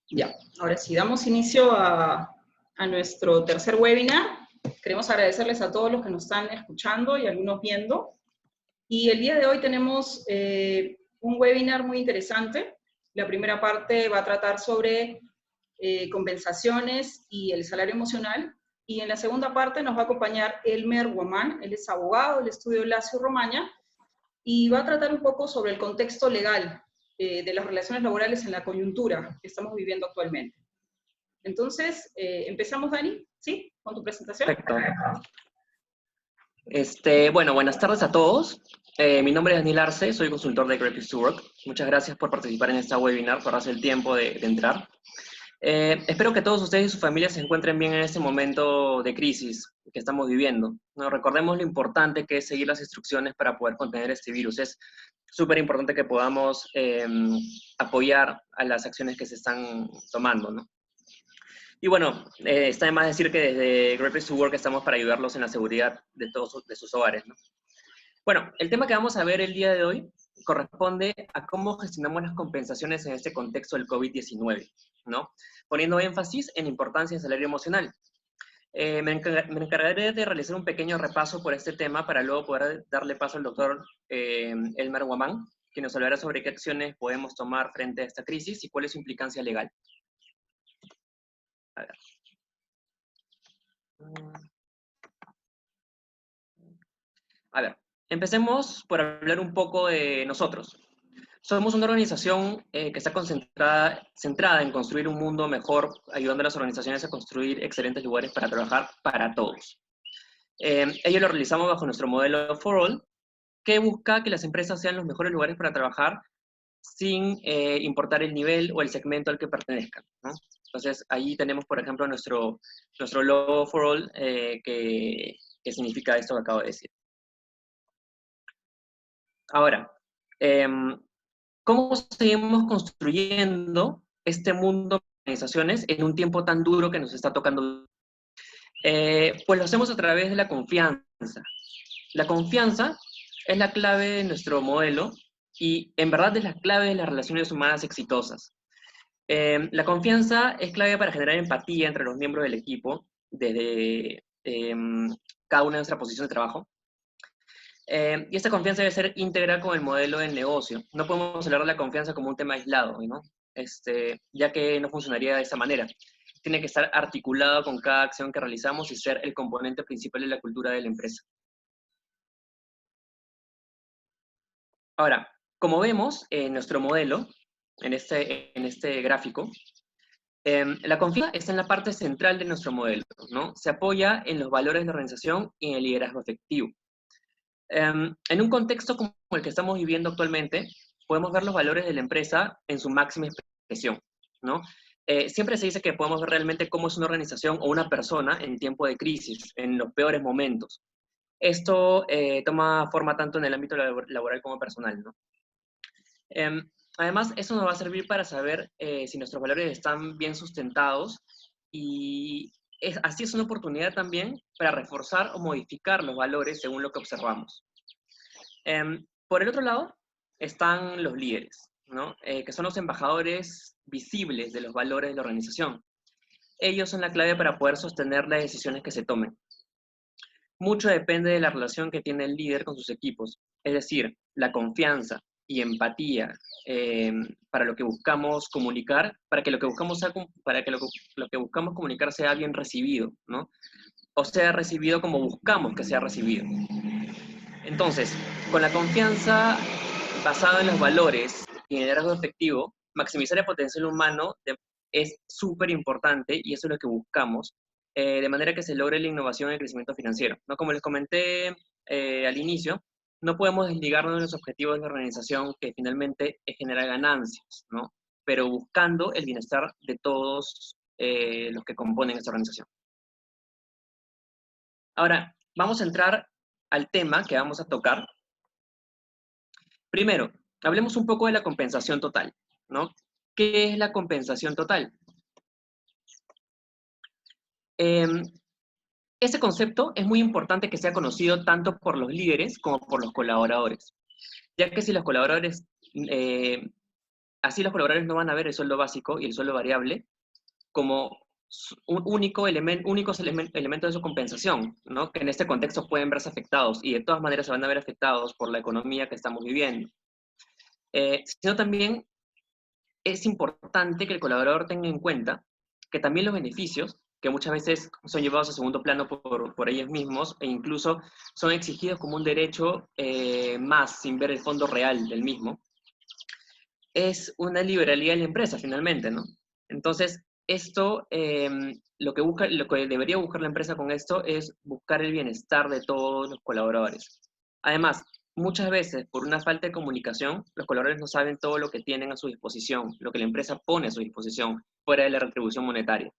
Ya, ahora sí, damos inicio a nuestro tercer webinar. Queremos agradecerles a todos los que nos están escuchando y algunos viendo. Y el día de hoy tenemos un webinar muy interesante. La primera parte va a tratar sobre compensaciones y el salario emocional. Y en la segunda parte nos va a acompañar Elmer Guamán. Él es abogado del estudio Lacio Romaña y va a tratar un poco sobre el contexto legal de las relaciones laborales en la coyuntura que estamos viviendo actualmente. Entonces, empezamos, Dani, ¿sí? Con tu presentación. Perfecto. Bueno, buenas tardes a todos. Mi nombre es Daniel Arce, soy consultor de Great Place to Work. Muchas gracias por participar en esta webinar, por darse el tiempo de entrar. Espero que todos ustedes y sus familias se encuentren bien en este momento de crisis que estamos viviendo. ¿No? Recordemos lo importante que es seguir las instrucciones para poder contener este virus. Es súper importante que podamos apoyar a las acciones que se están tomando, ¿no? Y bueno, está de más decir que desde Great Place to Work estamos para ayudarlos en la seguridad de todos de sus hogares, ¿no? Bueno, el tema que vamos a ver el día de hoy corresponde a cómo gestionamos las compensaciones en este contexto del COVID-19, ¿no? Poniendo énfasis en la importancia del salario emocional. Me encargaré de realizar un pequeño repaso por este tema para luego poder darle paso al doctor Elmer Guamán, que nos hablará sobre qué acciones podemos tomar frente a esta crisis y cuál es su implicancia legal. A ver. A ver, empecemos por hablar un poco de nosotros. Somos una organización que está centrada en construir un mundo mejor, ayudando a las organizaciones a construir excelentes lugares para trabajar para todos. Ello lo realizamos bajo nuestro modelo For All, que busca que las empresas sean los mejores lugares para trabajar sin importar el nivel o el segmento al que pertenezcan, ¿no? Entonces, ahí tenemos, por ejemplo, nuestro logo For All, que significa esto que acabo de decir. Ahora, ¿cómo seguimos construyendo este mundo de organizaciones en un tiempo tan duro que nos está tocando? Pues lo hacemos a través de la confianza. La confianza es la clave de nuestro modelo y en verdad es la clave de las relaciones humanas exitosas. La confianza es clave para generar empatía entre los miembros del equipo desde cada una de nuestra posición de trabajo. Y esta confianza debe ser íntegra con el modelo del negocio. No podemos hablar de la confianza como un tema aislado, ¿no? Ya que no funcionaría de esa manera. Tiene que estar articulado con cada acción que realizamos y ser el componente principal de la cultura de la empresa. Ahora, como vemos en nuestro modelo, en este gráfico, la confianza está en la parte central de nuestro modelo, ¿no? Se apoya en los valores de la organización y en el liderazgo efectivo. En un contexto como el que estamos viviendo actualmente, podemos ver los valores de la empresa en su máxima expresión, ¿no? Siempre se dice que podemos ver realmente cómo es una organización o una persona en tiempo de crisis, en los peores momentos. Esto toma forma tanto en el ámbito laboral como personal, ¿no? Además, eso nos va a servir para saber si nuestros valores están bien sustentados y así es una oportunidad también para reforzar o modificar los valores según lo que observamos. Por el otro lado, están los líderes, ¿no? Que son los embajadores visibles de los valores de la organización. Ellos son la clave para poder sostener las decisiones que se tomen. Mucho depende de la relación que tiene el líder con sus equipos, es decir, la confianza y empatía para lo que buscamos comunicar, para que lo que buscamos comunicar sea bien recibido, ¿no? O sea recibido como buscamos que sea recibido. Entonces, con la confianza basada en los valores y en el liderazgo efectivo, maximizar el potencial humano es súper importante y eso es lo que buscamos, de manera que se logre la innovación y el crecimiento financiero, ¿no? Como les comenté al inicio, no podemos desligarnos de los objetivos de la organización, que finalmente es generar ganancias, ¿no? Pero buscando el bienestar de todos los que componen esta organización. Ahora, vamos a entrar al tema que vamos a tocar. Primero, hablemos un poco de la compensación total, ¿no? ¿Qué es la compensación total? Este concepto es muy importante que sea conocido tanto por los líderes como por los colaboradores, ya que si los colaboradores Así los colaboradores no van a ver el sueldo básico y el sueldo variable como un únicos elementos de su compensación, ¿no? Que en este contexto pueden verse afectados y de todas maneras se van a ver afectados por la economía que estamos viviendo. Sino también es importante que el colaborador tenga en cuenta que también los beneficios, que muchas veces son llevados a segundo plano por ellos mismos e incluso son exigidos como un derecho más, sin ver el fondo real del mismo, es una liberalidad de la empresa finalmente, ¿no? Entonces, esto, lo que debería buscar la empresa con esto es buscar el bienestar de todos los colaboradores. Además, muchas veces, por una falta de comunicación, los colaboradores no saben todo lo que tienen a su disposición, lo que la empresa pone a su disposición, fuera de la retribución monetaria.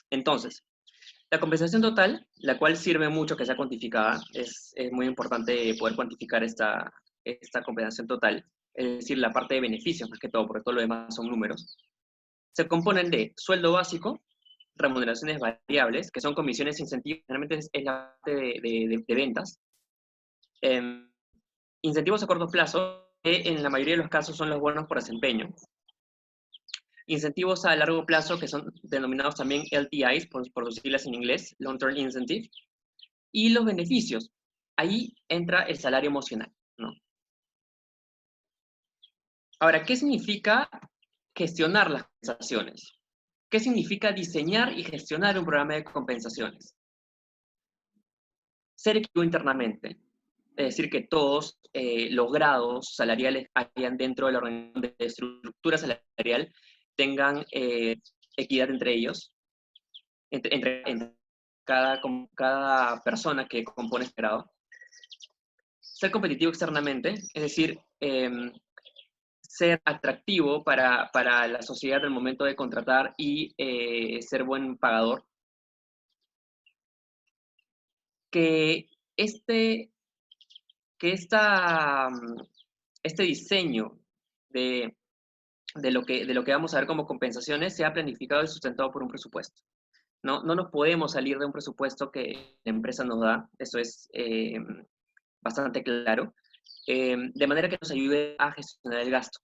Entonces, la compensación total, la cual sirve mucho que sea cuantificada, es muy importante poder cuantificar esta compensación total, es decir, la parte de beneficios más que todo, porque todo lo demás son números. Se componen de sueldo básico, remuneraciones variables, que son comisiones e incentivos, generalmente es la parte de ventas, incentivos a corto plazo, que en la mayoría de los casos son los bonos por desempeño, incentivos a largo plazo, que son denominados también LTIs, por sus siglas en inglés, Long Term Incentive, y los beneficios. Ahí entra el salario emocional, ¿no? Ahora, ¿qué significa gestionar las compensaciones? ¿Qué significa diseñar y gestionar un programa de compensaciones? Ser equitativo internamente, es decir, que todos los grados salariales hayan dentro de la organización de estructura salarial tengan equidad entre ellos, entre cada persona que compone este grado. Ser competitivo externamente, es decir, ser atractivo para la sociedad al momento de contratar y ser buen pagador. Que este diseño de lo que vamos a ver como compensaciones sea planificado y sustentado por un presupuesto. No nos podemos salir de un presupuesto que la empresa nos da, eso es bastante claro, de manera que nos ayude a gestionar el gasto.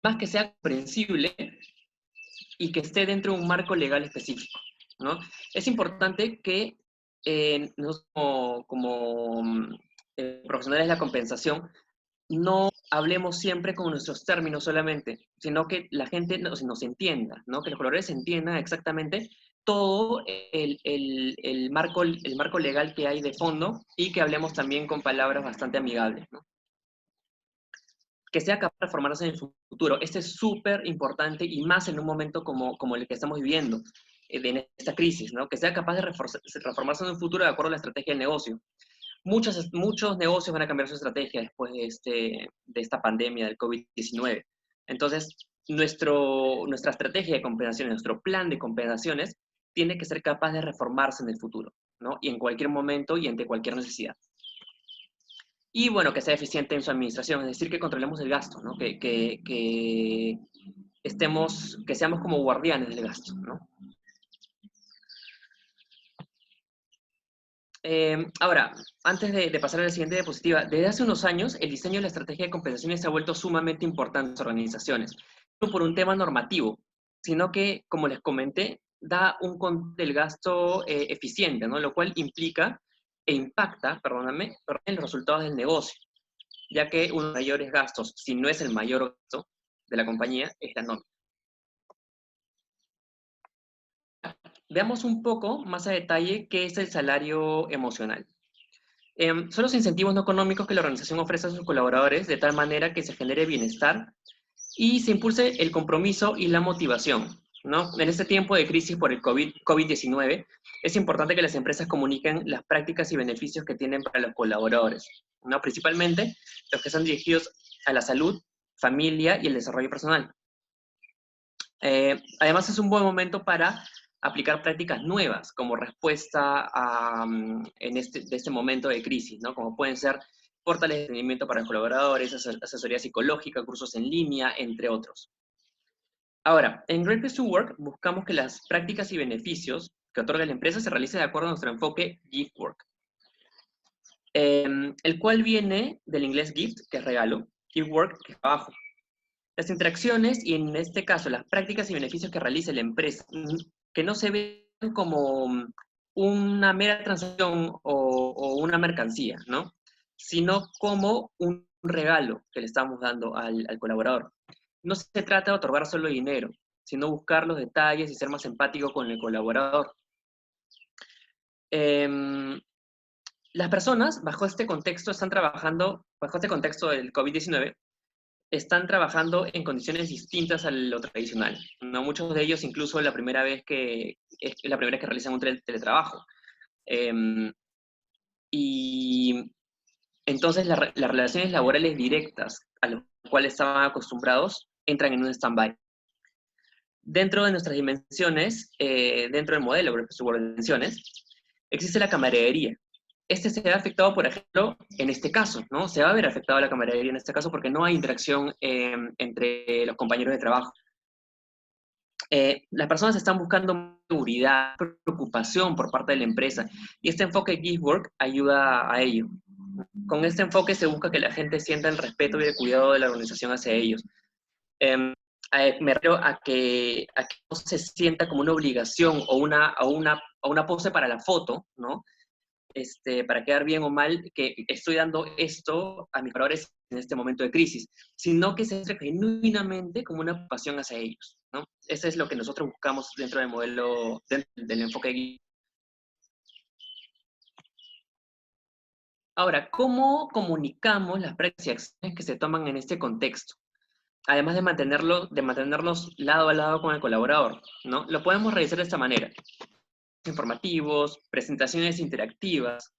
Más que sea comprensible y que esté dentro de un marco legal específico, ¿no? Es importante que nosotros como profesionales de la compensación no hablemos siempre con nuestros términos solamente, sino que la gente nos entienda, ¿no? Que los colaboradores entiendan exactamente todo el marco legal que hay de fondo y que hablemos también con palabras bastante amigables, ¿no? Que sea capaz de reformarse en el futuro. Este es súper importante y más en un momento como el que estamos viviendo, en esta crisis, ¿no? Que sea capaz de reformarse en un futuro de acuerdo a la estrategia del negocio. Muchos negocios van a cambiar su estrategia después de esta pandemia del COVID-19. Entonces, nuestra estrategia de compensaciones, nuestro plan de compensaciones, tiene que ser capaz de reformarse en el futuro, ¿no? Y en cualquier momento y ante cualquier necesidad. Y bueno, que sea eficiente en su administración, es decir, que controlemos el gasto, ¿no? Que seamos como guardianes del gasto, ¿no? Ahora, antes de pasar a la siguiente diapositiva, desde hace unos años el diseño de la estrategia de compensaciones se ha vuelto sumamente importante en las organizaciones, no por un tema normativo, sino que, como les comenté, da un control del gasto eficiente, ¿no? Lo cual implica e impacta, perdóname, en los resultados del negocio, ya que uno de los mayores gastos, si no es el mayor gasto de la compañía, es la nómina. Veamos un poco más a detalle qué es el salario emocional. Son los incentivos no económicos que la organización ofrece a sus colaboradores de tal manera que se genere bienestar y se impulse el compromiso y la motivación, ¿no? En este tiempo de crisis por el COVID-19, es importante que las empresas comuniquen las prácticas y beneficios que tienen para los colaboradores, ¿no? Principalmente los que son dirigidos a la salud, familia y el desarrollo personal. Además, es un buen momento para aplicar prácticas nuevas como respuesta de este momento de crisis, ¿no? Como pueden ser portales de entendimiento para los colaboradores, asesoría psicológica, cursos en línea, entre otros. Ahora, en Great Place to Work buscamos que las prácticas y beneficios que otorga la empresa se realicen de acuerdo a nuestro enfoque Gift Work, el cual viene del inglés gift, que es regalo, Keep Work, que está abajo. Las interacciones y en este caso las prácticas y beneficios que realice la empresa, que no se ven como una mera transacción o una mercancía, ¿no? Sino como un regalo que le estamos dando al colaborador. No se trata de otorgar solo dinero, sino buscar los detalles y ser más empático con el colaborador. Las personas, bajo este contexto, están trabajando, bajo este contexto del COVID-19, están trabajando en condiciones distintas a lo tradicional, ¿no? Muchos de ellos incluso es la primera vez que realizan un teletrabajo. Y entonces las relaciones laborales directas a las cuales estaban acostumbrados entran en un stand-by. Dentro de nuestras dimensiones, dentro del modelo de subordinaciones, existe la camaradería. Este se ve afectado, por ejemplo, en este caso, ¿no? Se va a ver afectado la camaradería en este caso porque no hay interacción entre los compañeros de trabajo. Las personas están buscando seguridad, preocupación por parte de la empresa, y este enfoque Give Work ayuda a ello. Con este enfoque se busca que la gente sienta el respeto y el cuidado de la organización hacia ellos. Me refiero a que no se sienta como una obligación o una pose para la foto, ¿no? Para quedar bien o mal, que estoy dando esto a mis valores en este momento de crisis, sino que se hace genuinamente como una pasión hacia ellos, ¿no? Eso es lo que nosotros buscamos dentro del modelo, dentro del enfoque. Ahora, ¿cómo comunicamos las prácticas y acciones que se toman en este contexto? Además de mantenernos lado a lado con el colaborador, ¿no? Lo podemos realizar de esta manera: informativos, presentaciones interactivas,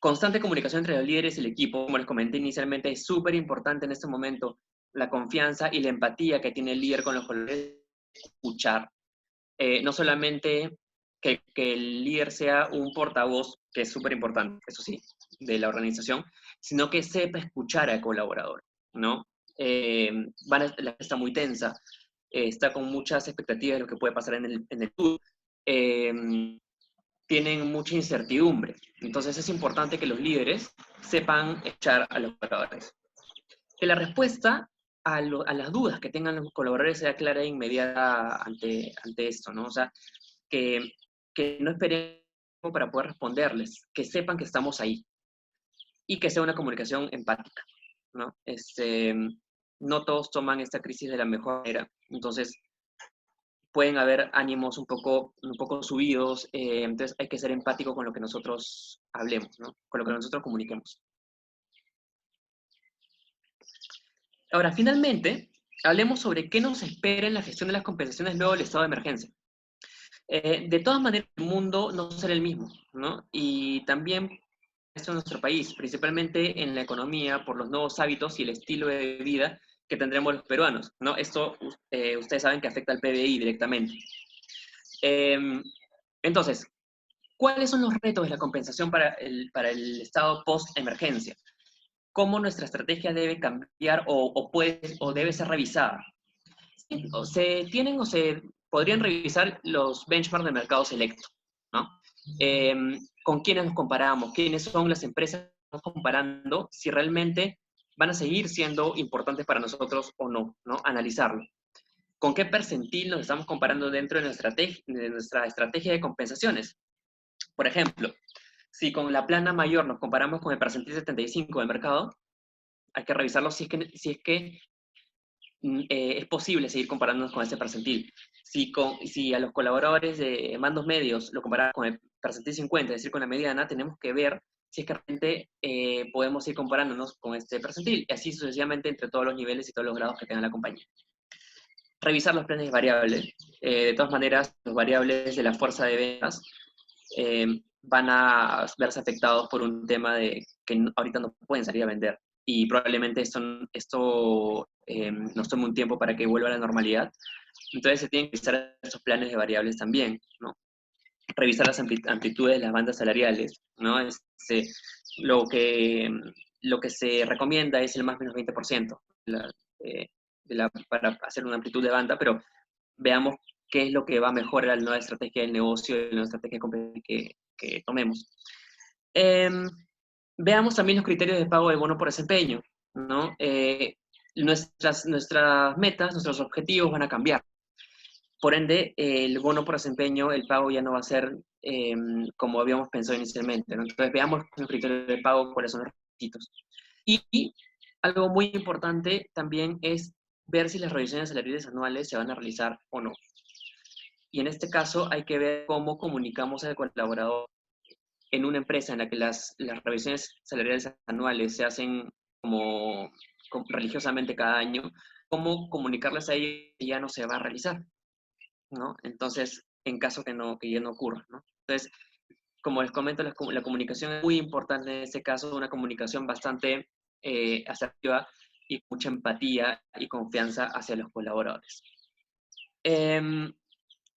constante comunicación entre los líderes y el equipo. Como les comenté inicialmente, es súper importante en este momento la confianza y la empatía que tiene el líder con los colaboradores, escuchar. No solamente que el líder sea un portavoz, que es súper importante, eso sí, de la organización, sino que sepa escuchar al colaborador, ¿no? La gente está muy tensa, está con muchas expectativas de lo que puede pasar en el tour. Tienen mucha incertidumbre. Entonces es importante que los líderes sepan echar a los colaboradores. Que la respuesta a las dudas que tengan los colaboradores sea clara e inmediata ante esto, ¿no? O sea, que no esperemos para poder responderles, que sepan que estamos ahí y que sea una comunicación empática, ¿no? No todos toman esta crisis de la mejor manera, entonces pueden haber ánimos un poco subidos, entonces hay que ser empático con lo que nosotros hablemos, ¿no? Con lo que nosotros comuniquemos. Ahora, finalmente, hablemos sobre qué nos espera en la gestión de las compensaciones luego del estado de emergencia. De todas maneras, el mundo no será el mismo, ¿no? Y también esto en nuestro país, principalmente en la economía, por los nuevos hábitos y el estilo de vida que tendremos los peruanos, ¿no? Esto, ustedes saben que afecta al PBI directamente. Entonces, ¿cuáles son los retos de la compensación para el estado post-emergencia? ¿Cómo nuestra estrategia debe cambiar o debe ser revisada? Se podrían revisar los benchmarks de mercado selecto, ¿no? ¿Con quiénes nos comparamos? ¿Quiénes son las empresas que estamos comparando? Si realmente van a seguir siendo importantes para nosotros o no, ¿no? Analizarlo. ¿Con qué percentil nos estamos comparando dentro de nuestra estrategia de compensaciones? Por ejemplo, si con la plana mayor nos comparamos con el percentil 75 del mercado, hay que revisarlo si es que es posible seguir comparándonos con ese percentil. Si a los colaboradores de mandos medios lo comparamos con el percentil 50, es decir, con la mediana, tenemos que ver si es que realmente podemos ir comparándonos con este percentil, y así sucesivamente entre todos los niveles y todos los grados que tenga la compañía. Revisar los planes variables. De todas maneras, los variables de la fuerza de ventas van a verse afectados por un tema de que ahorita no pueden salir a vender. Y probablemente esto nos tome un tiempo para que vuelva a la normalidad. Entonces se tienen que revisar esos planes de variables también, ¿no? Revisar las amplitudes de las bandas salariales, ¿no? Lo que se recomienda es el más o menos 20% para hacer una amplitud de banda, pero veamos qué es lo que va a mejorar la nueva estrategia del negocio y la nueva estrategia que tomemos. Veamos también los criterios de pago del bono por desempeño, ¿no? Nuestras metas, nuestros objetivos van a cambiar. Por ende, el bono por desempeño, el pago ya no va a ser como habíamos pensado inicialmente, ¿no? Entonces, veamos el criterio de pago, cuáles son los requisitos. Y algo muy importante también es ver si las revisiones salariales anuales se van a realizar o no. Y en este caso hay que ver cómo comunicamos al colaborador en una empresa en la que las revisiones salariales anuales se hacen como religiosamente cada año, cómo comunicarles a ellos que ya no se va a realizar, ¿no? Entonces, en caso que ya no ocurra, ¿no? Entonces, como les comento, la comunicación es muy importante en este caso, una comunicación bastante asertiva y mucha empatía y confianza hacia los colaboradores.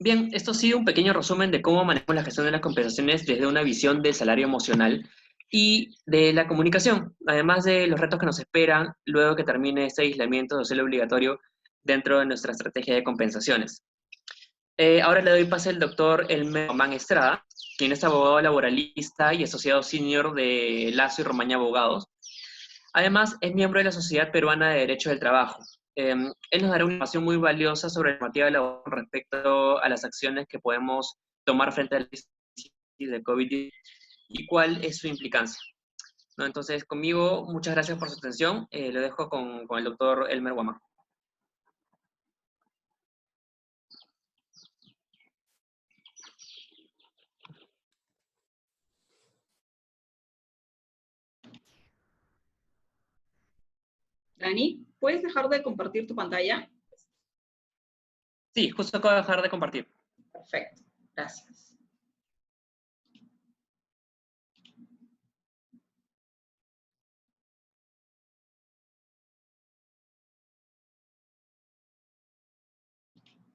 Bien, esto ha sido un pequeño resumen de cómo manejamos la gestión de las compensaciones desde una visión del salario emocional y de la comunicación, además de los retos que nos esperan luego que termine este aislamiento social obligatorio dentro de nuestra estrategia de compensaciones. Ahora le doy pase al doctor Elmer Román Estrada, quien es abogado laboralista y asociado senior de Lazo y Romaña Abogados. Además, es miembro de la Sociedad Peruana de Derecho del Trabajo. Él nos dará una información muy valiosa sobre la normativa laboral respecto a las acciones que podemos tomar frente a la crisis de COVID y cuál es su implicancia, ¿no? Entonces, conmigo, muchas gracias por su atención. Lo dejo con el doctor Elmer Guamán. Dani, ¿puedes dejar de compartir tu pantalla? Sí, justo acabo de dejar de compartir. Perfecto, gracias.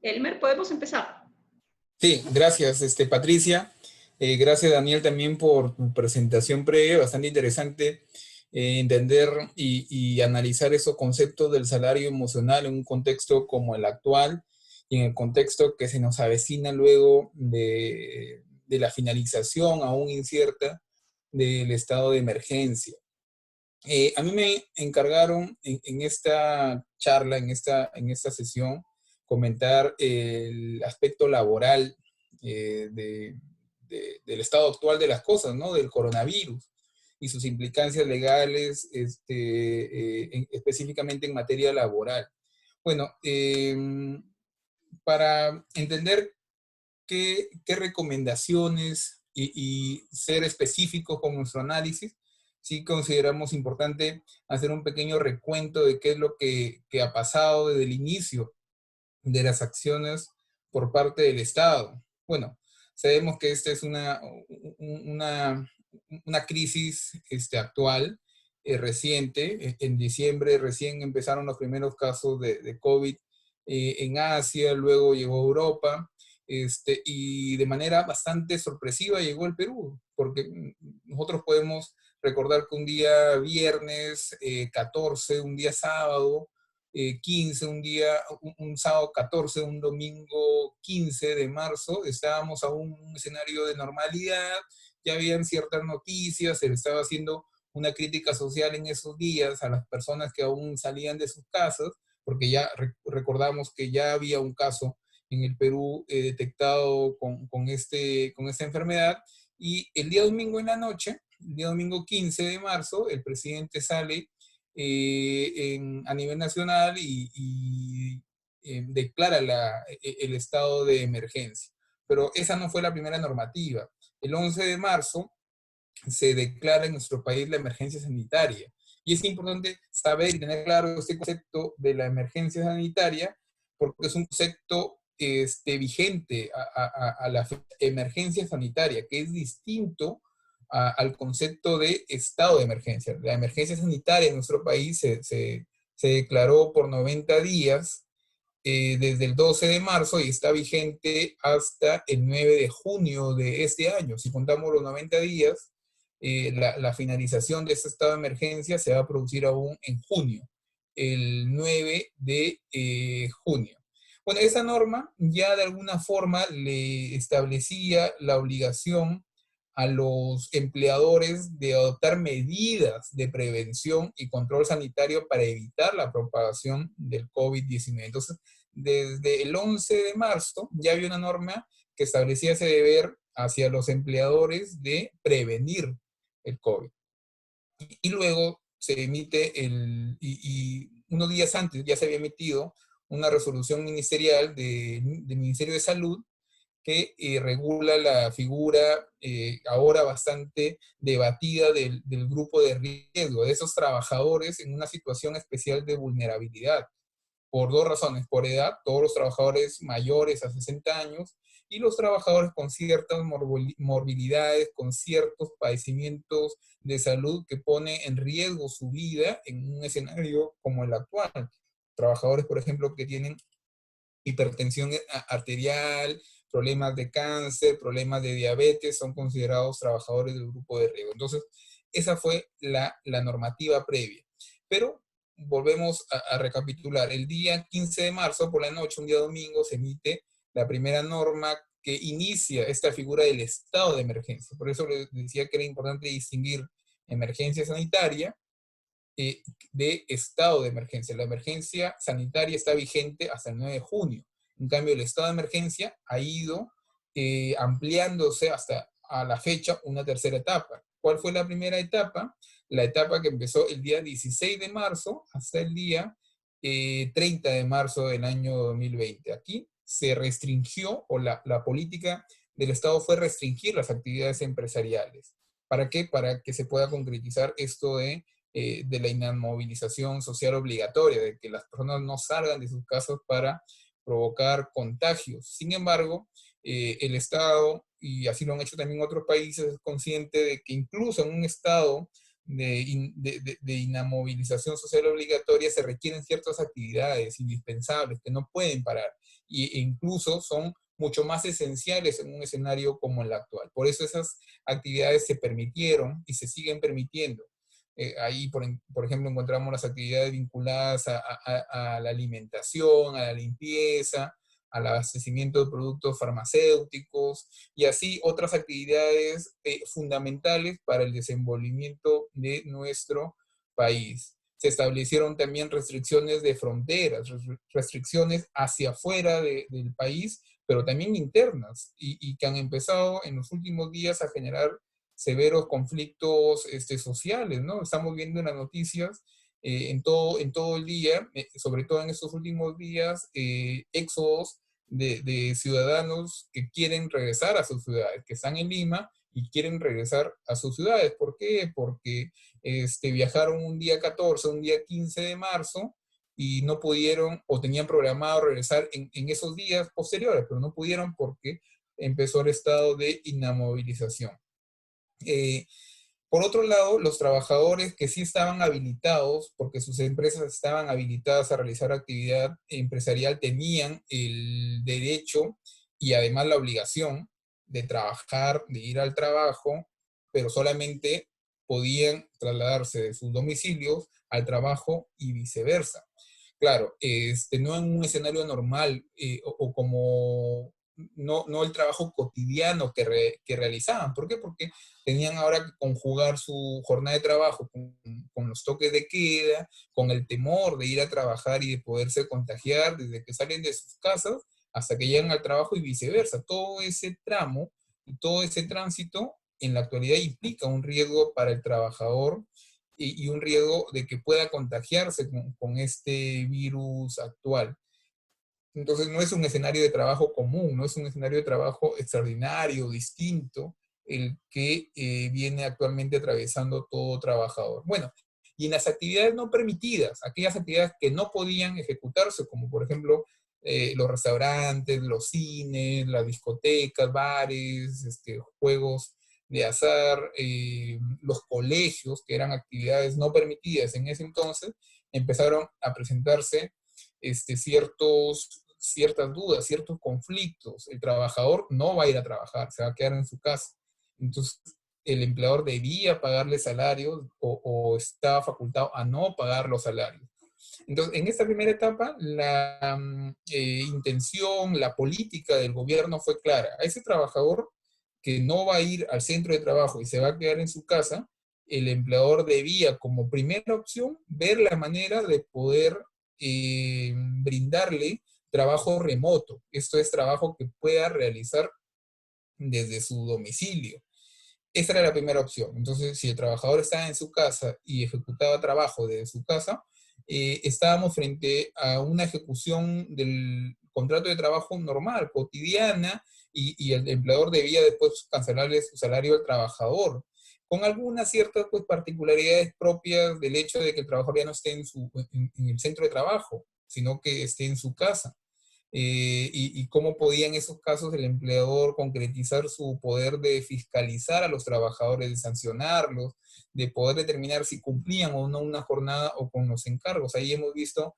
Elmer, ¿podemos empezar? Sí, gracias, Patricia. Gracias, Daniel, también por tu presentación previa, bastante interesante entender y analizar esos conceptos del salario emocional en un contexto como el actual y en el contexto que se nos avecina luego de la finalización aún incierta del estado de emergencia. A mí me encargaron en esta charla, en esta sesión, comentar el aspecto laboral del estado actual de las cosas, ¿no? Del coronavirus y sus implicancias legales, específicamente en materia laboral. Bueno, para entender qué recomendaciones y ser específicos con nuestro análisis, sí consideramos importante hacer un pequeño recuento de qué es lo que ha pasado desde el inicio de las acciones por parte del Estado. Bueno, sabemos que esta es una crisis actual, reciente. En diciembre recién empezaron los primeros casos de COVID en Asia, luego llegó a Europa, y de manera bastante sorpresiva llegó al Perú, porque nosotros podemos recordar que un día viernes 14, un día sábado 15, un sábado 14, un domingo 15 de marzo, estábamos aún en un escenario de normalidad, ya habían ciertas noticias, se le estaba haciendo una crítica social en esos días a las personas que aún salían de sus casas, porque ya recordamos que ya había un caso en el Perú detectado con esta enfermedad, y el día domingo en la noche, el día domingo 15 de marzo, el presidente sale a nivel nacional y declara el estado de emergencia. Pero esa no fue la primera normativa. El 11 de marzo se declara en nuestro país la emergencia sanitaria. Y es importante saber y tener claro este concepto de la emergencia sanitaria, porque es un concepto vigente a la emergencia sanitaria, que es distinto al concepto de estado de emergencia. La emergencia sanitaria en nuestro país se declaró por 90 días desde el 12 de marzo y está vigente hasta el 9 de junio de este año. Si contamos los 90 días, la finalización de este estado de emergencia se va a producir aún en junio, el 9 de junio. Bueno, esa norma ya de alguna forma le establecía la obligación a los empleadores de adoptar medidas de prevención y control sanitario para evitar la propagación del COVID-19. Entonces, desde el 11 de marzo ya había una norma que establecía ese deber hacia los empleadores de prevenir el COVID. Y luego se emite, unos días antes ya se había emitido una resolución ministerial del Ministerio de Salud que regula la figura ahora bastante debatida del grupo de riesgo, de esos trabajadores en una situación especial de vulnerabilidad, por dos razones: por edad, todos los trabajadores mayores a 60 años, y los trabajadores con ciertas morbilidades, con ciertos padecimientos de salud que pone en riesgo su vida en un escenario como el actual. Trabajadores, por ejemplo, que tienen hipertensión arterial, problemas de cáncer, problemas de diabetes, son considerados trabajadores del grupo de riesgo. Entonces, esa fue la normativa previa. Pero volvemos a recapitular. El día 15 de marzo, por la noche, un día domingo, se emite la primera norma que inicia esta figura del estado de emergencia. Por eso les decía que era importante distinguir emergencia sanitaria de estado de emergencia. La emergencia sanitaria está vigente hasta el 9 de junio. En cambio, el estado de emergencia ha ido ampliándose hasta a la fecha una tercera etapa. ¿Cuál fue la primera etapa? La etapa que empezó el día 16 de marzo hasta el día 30 de marzo del año 2020. Aquí se restringió, o la política del Estado fue restringir las actividades empresariales. ¿Para qué? Para que se pueda concretizar esto de la inmovilización social obligatoria, de que las personas no salgan de sus casas para provocar contagios. Sin embargo, el Estado, y así lo han hecho también otros países, es consciente de que incluso en un estado de inamovilización social obligatoria se requieren ciertas actividades indispensables que no pueden parar, e incluso son mucho más esenciales en un escenario como el actual. Por eso esas actividades se permitieron y se siguen permitiendo. Ahí, por ejemplo, encontramos las actividades vinculadas a la alimentación, a la limpieza, al abastecimiento de productos farmacéuticos y así otras actividades fundamentales para el desenvolvimiento de nuestro país. Se establecieron también restricciones de fronteras, restricciones hacia afuera del país, pero también internas, y que han empezado en los últimos días a generar severos conflictos sociales, ¿no? Estamos viendo en las noticias en todo el día, sobre todo en estos últimos días, éxodos de ciudadanos que quieren regresar a sus ciudades, que están en Lima y quieren regresar a sus ciudades. ¿Por qué? Porque viajaron un día 14, un día 15 de marzo y no pudieron, o tenían programado regresar en esos días posteriores, pero no pudieron porque empezó el estado de inamovilización. Por otro lado, los trabajadores que sí estaban habilitados, porque sus empresas estaban habilitadas a realizar actividad empresarial, tenían el derecho y además la obligación de trabajar, de ir al trabajo, pero solamente podían trasladarse de sus domicilios al trabajo y viceversa. Claro, no en un escenario normal o como no el trabajo cotidiano que realizaban. ¿Por qué? Porque tenían ahora que conjugar su jornada de trabajo con los toques de queda, con el temor de ir a trabajar y de poderse contagiar desde que salen de sus casas hasta que llegan al trabajo y viceversa. Todo ese tramo y todo ese tránsito en la actualidad implica un riesgo para el trabajador y un riesgo de que pueda contagiarse con este virus actual. Entonces no es un escenario de trabajo común, no es un escenario de trabajo extraordinario, distinto, el que viene actualmente atravesando todo trabajador. Bueno, y en las actividades no permitidas, aquellas actividades que no podían ejecutarse, como por ejemplo los restaurantes, los cines, las discotecas, bares, juegos de azar, los colegios, que eran actividades no permitidas en ese entonces, empezaron a presentarse ciertas dudas, ciertos conflictos. El trabajador no va a ir a trabajar, se va a quedar en su casa. Entonces, el empleador debía pagarle salarios o estaba facultado a no pagar los salarios. Entonces, en esta primera etapa, la intención, la política del gobierno fue clara. A ese trabajador que no va a ir al centro de trabajo y se va a quedar en su casa, el empleador debía, como primera opción, ver la manera de poder brindarle trabajo remoto. Esto es trabajo que pueda realizar desde su domicilio. Esa era la primera opción. Entonces, si el trabajador estaba en su casa y ejecutaba trabajo desde su casa, estábamos frente a una ejecución del contrato de trabajo normal, cotidiana, y el empleador debía después cancelarle su salario al trabajador, con algunas ciertas pues, particularidades propias del hecho de que el trabajador ya no esté en el centro de trabajo, sino que esté en su casa. Y cómo podía en esos casos el empleador concretizar su poder de fiscalizar a los trabajadores, de sancionarlos, de poder determinar si cumplían o no una jornada o con los encargos. Ahí hemos visto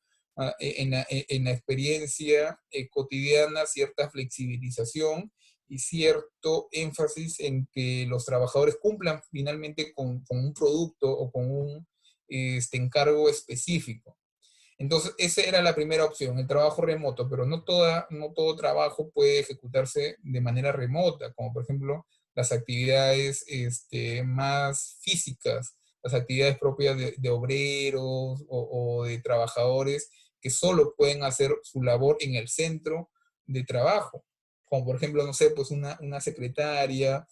en la experiencia cotidiana cierta flexibilización y cierto énfasis en que los trabajadores cumplan finalmente con un producto o con un encargo específico. Entonces, esa era la primera opción, el trabajo remoto, pero no todo trabajo puede ejecutarse de manera remota, como por ejemplo las actividades más físicas, las actividades propias de obreros o de trabajadores que solo pueden hacer su labor en el centro de trabajo, como por ejemplo, no sé, pues una secretaria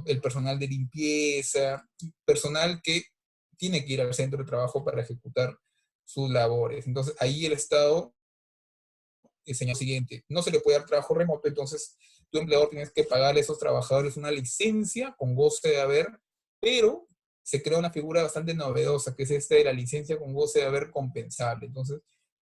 el personal de limpieza, personal que tiene que ir al centro de trabajo para ejecutar sus labores. Entonces, ahí el Estado enseñó lo siguiente, no se le puede dar trabajo remoto, entonces tu empleador tienes que pagarle a esos trabajadores una licencia con goce de haber, pero se crea una figura bastante novedosa, que es esta de la licencia con goce de haber compensable. Entonces,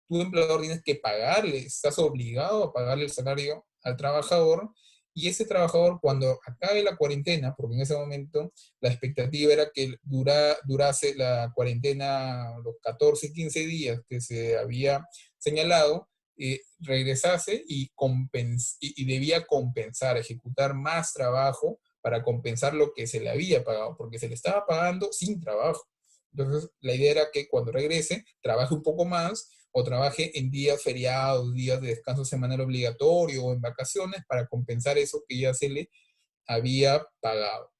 tu empleador tienes que pagarle, estás obligado a pagarle el salario al trabajador, y ese trabajador cuando acabe la cuarentena, porque en ese momento la expectativa era que durase la cuarentena los 14, 15 días que se había señalado, regresase y debía compensar, ejecutar más trabajo para compensar lo que se le había pagado, porque se le estaba pagando sin trabajo. Entonces, la idea era que cuando regrese, trabaje un poco más o trabaje en días feriados, días de descanso semanal obligatorio o en vacaciones para compensar eso que ya se le había pagado.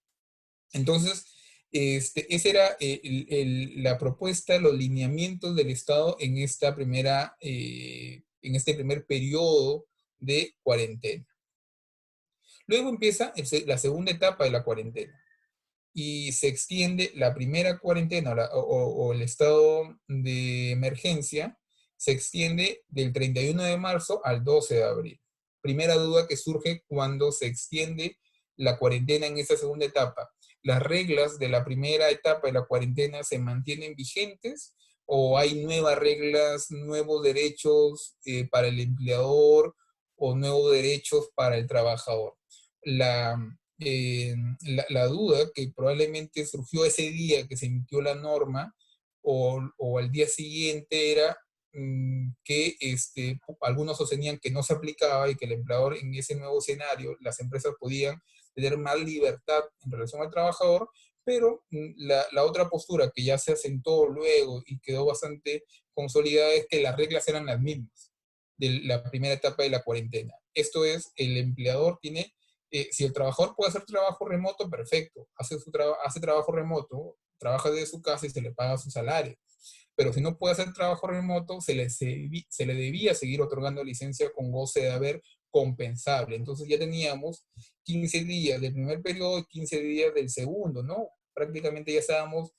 Entonces, esa era la propuesta, los lineamientos del Estado en en este primer periodo de cuarentena. Luego empieza la segunda etapa de la cuarentena y se extiende la primera cuarentena o el estado de emergencia, se extiende del 31 de marzo al 12 de abril. Primera duda que surge cuando se extiende la cuarentena en esta segunda etapa. ¿Las reglas de la primera etapa de la cuarentena se mantienen vigentes o hay nuevas reglas, nuevos derechos para el empleador o nuevos derechos para el trabajador? La duda que probablemente surgió ese día que se emitió la norma o al día siguiente era que algunos sostenían que no se aplicaba y que el empleador en ese nuevo escenario, las empresas podían tener más libertad en relación al trabajador, pero la otra postura que ya se asentó luego y quedó bastante consolidada es que las reglas eran las mismas de la primera etapa de la cuarentena. Esto es, el empleador tiene si el trabajador puede hacer trabajo remoto, perfecto, hace trabajo remoto, trabaja desde su casa y se le paga su salario. Pero si no puede hacer trabajo remoto, se le debía seguir otorgando licencia con goce de haber compensable. Entonces ya teníamos 15 días del primer periodo y 15 días del segundo, ¿no? Prácticamente ya estábamos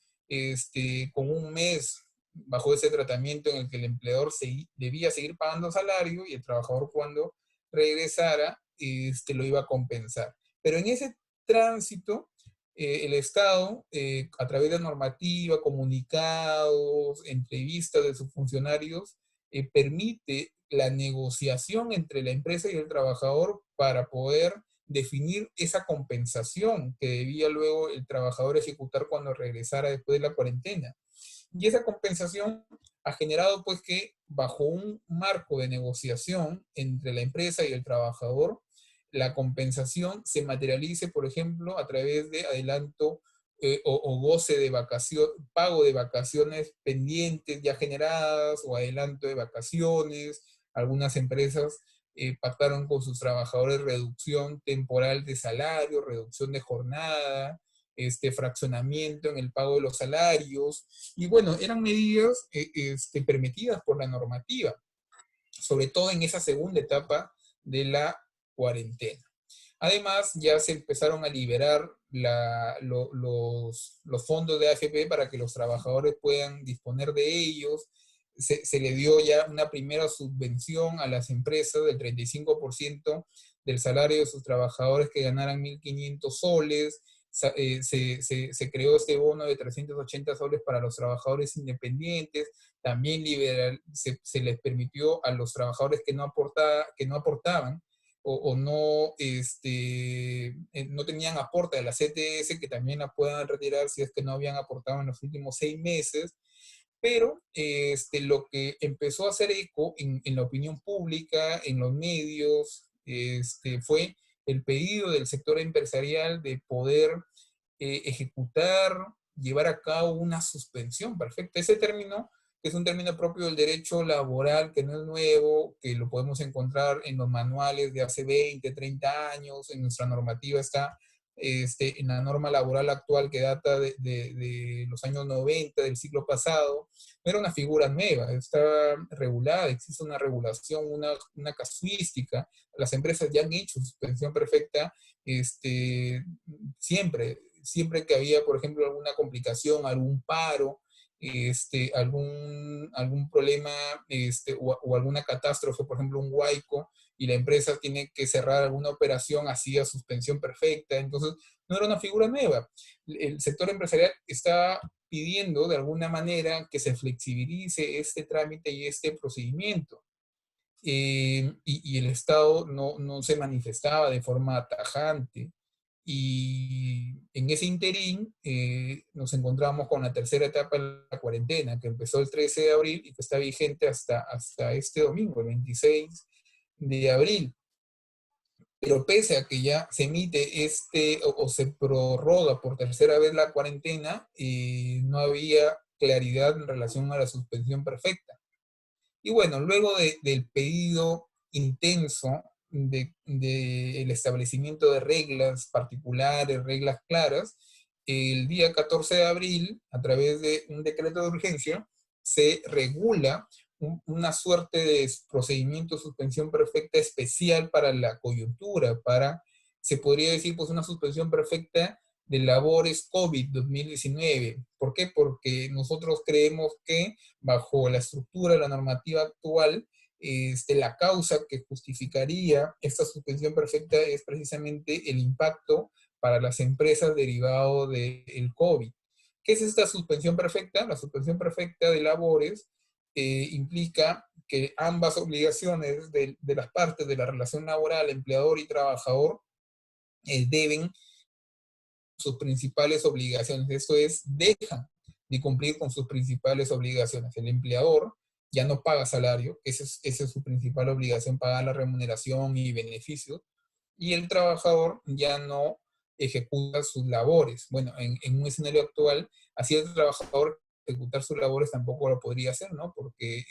con un mes bajo ese tratamiento en el que el empleador debía seguir pagando salario y el trabajador cuando regresara lo iba a compensar. Pero en ese tránsito, el Estado, a través de normativa, comunicados, entrevistas de sus funcionarios, permite la negociación entre la empresa y el trabajador para poder definir esa compensación que debía luego el trabajador ejecutar cuando regresara después de la cuarentena. Y esa compensación ha generado pues que bajo un marco de negociación entre la empresa y el trabajador, la compensación se materialice, por ejemplo, a través de adelanto o goce de vacaciones, pago de vacaciones pendientes ya generadas o adelanto de vacaciones. Algunas empresas pactaron con sus trabajadores reducción temporal de salario, reducción de jornada, fraccionamiento en el pago de los salarios, y bueno, eran medidas permitidas por la normativa, sobre todo en esa segunda etapa de la cuarentena. Además, ya se empezaron a liberar los fondos de AFP para que los trabajadores puedan disponer de ellos. Se le dio ya una primera subvención a las empresas del 35% del salario de sus trabajadores que ganaran 1.500 soles. Se creó este bono de 380 soles para los trabajadores independientes. También se les permitió a los trabajadores que no aportaban o no, no tenían aporte de la CTS, que también la puedan retirar si es que no habían aportado en los últimos 6 meses. Pero lo que empezó a hacer eco en la opinión pública, en los medios, fue el pedido del sector empresarial de poder ejecutar, llevar a cabo una suspensión perfecta. Ese término, que es un término propio del derecho laboral, que no es nuevo, que lo podemos encontrar en los manuales de hace 20, 30 años, en nuestra normativa está en la norma laboral actual que data de los años 90 del siglo pasado. No era una figura nueva, está regulada, existe una regulación, una casuística. Las empresas ya han hecho suspensión perfecta siempre que había, por ejemplo, alguna complicación, algún paro, algún problema o alguna catástrofe, por ejemplo, un huaico, y la empresa tiene que cerrar alguna operación, hacía suspensión perfecta. Entonces, no era una figura nueva. El sector empresarial está pidiendo, de alguna manera, que se flexibilice este trámite y este procedimiento. Y el Estado no se manifestaba de forma tajante. Y en ese interín nos encontramos con la tercera etapa de la cuarentena, que empezó el 13 de abril y que está vigente hasta este domingo, el 26 de abril. Pero pese a que ya se emite o se prorroga por tercera vez la cuarentena, no había claridad en relación a la suspensión perfecta. Y bueno, luego del pedido intenso del establecimiento de reglas particulares, reglas claras, el día 14 de abril, a través de un decreto de urgencia, se regula una suerte de procedimiento de suspensión perfecta especial para la coyuntura, se podría decir, pues una suspensión perfecta de labores COVID 2019. ¿Por qué? Porque nosotros creemos que bajo la estructura de la normativa actual, la causa que justificaría esta suspensión perfecta es precisamente el impacto para las empresas derivado del COVID. ¿Qué es esta suspensión perfecta? La suspensión perfecta de labores implica que ambas obligaciones de las partes de la relación laboral, empleador y trabajador, deben sus principales obligaciones. Esto es, dejan de cumplir con sus principales obligaciones. El empleador ya no paga salario, esa es su principal obligación, pagar la remuneración y beneficios, y el trabajador ya no ejecuta sus labores. Bueno, en un escenario actual, así el trabajador ejecutar sus labores tampoco lo podría hacer, ¿no? Porque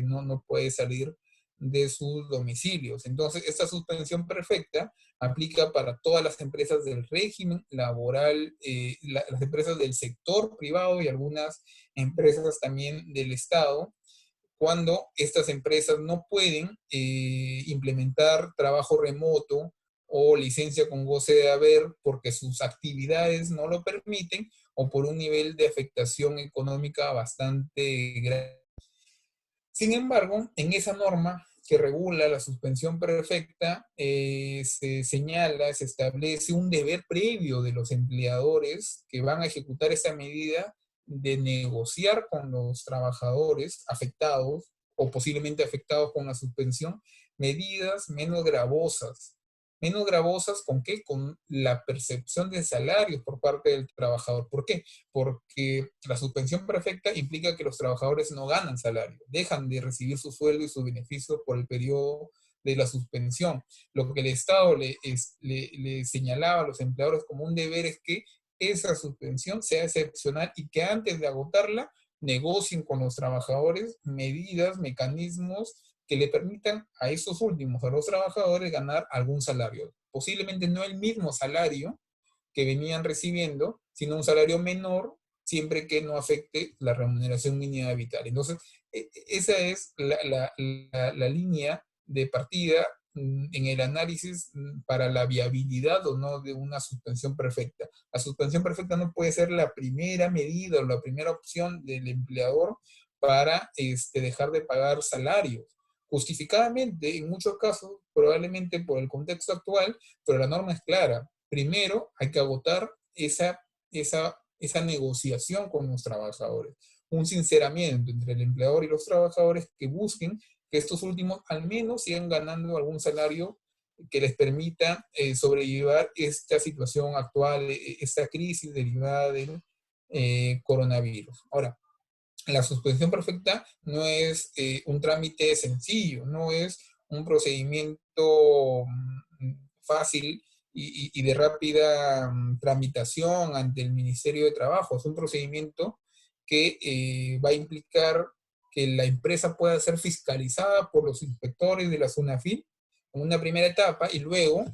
no puede salir de sus domicilios. Entonces, esta suspensión perfecta aplica para todas las empresas del régimen laboral, las empresas del sector privado y algunas empresas también del Estado, cuando estas empresas no pueden implementar trabajo remoto o licencia con goce de haber porque sus actividades no lo permiten o por un nivel de afectación económica bastante grande. Sin embargo, en esa norma que regula la suspensión perfecta, se señala, se establece un deber previo de los empleadores que van a ejecutar esa medida de negociar con los trabajadores afectados o posiblemente afectados con la suspensión, medidas menos gravosas. Menos gravosas, ¿con qué? Con la percepción de salarios por parte del trabajador. ¿Por qué? Porque la suspensión perfecta implica que los trabajadores no ganan salario, dejan de recibir su sueldo y sus beneficios por el periodo de la suspensión. Lo que el Estado le señalaba a los empleadores como un deber es que esa suspensión sea excepcional y que antes de agotarla negocien con los trabajadores medidas, mecanismos que le permitan a esos últimos, a los trabajadores, ganar algún salario. Posiblemente no el mismo salario que venían recibiendo, sino un salario menor, siempre que no afecte la remuneración mínima vital. Entonces, esa es la línea de partida en el análisis para la viabilidad o no de una suspensión perfecta. La suspensión perfecta no puede ser la primera medida o la primera opción del empleador para dejar de pagar salarios. Justificadamente, en muchos casos, probablemente por el contexto actual, pero la norma es clara. Primero hay que agotar esa negociación con los trabajadores. Un sinceramiento entre el empleador y los trabajadores que busquen que estos últimos al menos sigan ganando algún salario que les permita sobrellevar esta situación actual, esta crisis derivada del coronavirus. Ahora, la suspensión perfecta no es un trámite sencillo, no es un procedimiento fácil y de rápida tramitación ante el Ministerio de Trabajo. Es un procedimiento que va a implicar que la empresa pueda ser fiscalizada por los inspectores de la SUNAFIL en una primera etapa y luego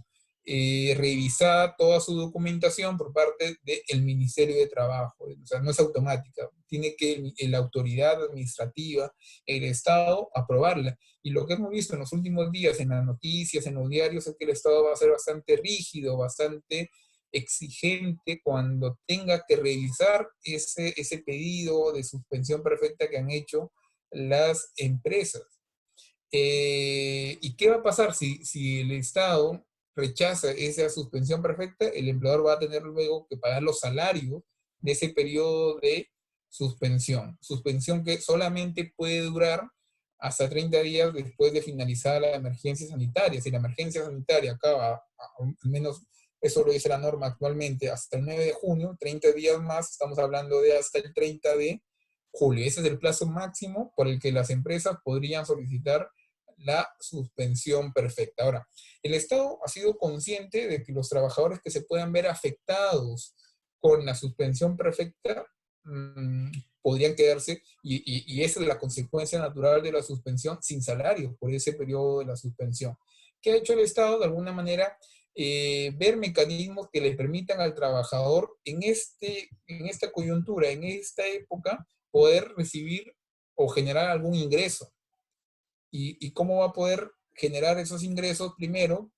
revisada toda su documentación por parte del Ministerio de Trabajo. O sea, no es automática. Tiene que la autoridad administrativa, el Estado, aprobarla. Y lo que hemos visto en los últimos días en las noticias, en los diarios, es que el Estado va a ser bastante rígido, bastante exigente cuando tenga que revisar ese pedido de suspensión perfecta que han hecho las empresas. ¿Y qué va a pasar si el Estado rechaza esa suspensión perfecta? El empleador va a tener luego que pagar los salarios de ese periodo de suspensión. Suspensión que solamente puede durar hasta 30 días después de finalizar la emergencia sanitaria. Si la emergencia sanitaria acaba, al menos eso lo dice la norma actualmente, hasta el 9 de junio, 30 días más, estamos hablando de hasta el 30 de julio. Ese es el plazo máximo por el que las empresas podrían solicitar la suspensión perfecta. Ahora, el Estado ha sido consciente de que los trabajadores que se puedan ver afectados con la suspensión perfecta podrían quedarse, y esa es la consecuencia natural de la suspensión, sin salario por ese periodo de la suspensión. ¿Qué ha hecho el Estado? De alguna manera, ver mecanismos que le permitan al trabajador en esta coyuntura, en esta época, poder recibir o generar algún ingreso. ¿Y cómo va a poder generar esos ingresos? Primero,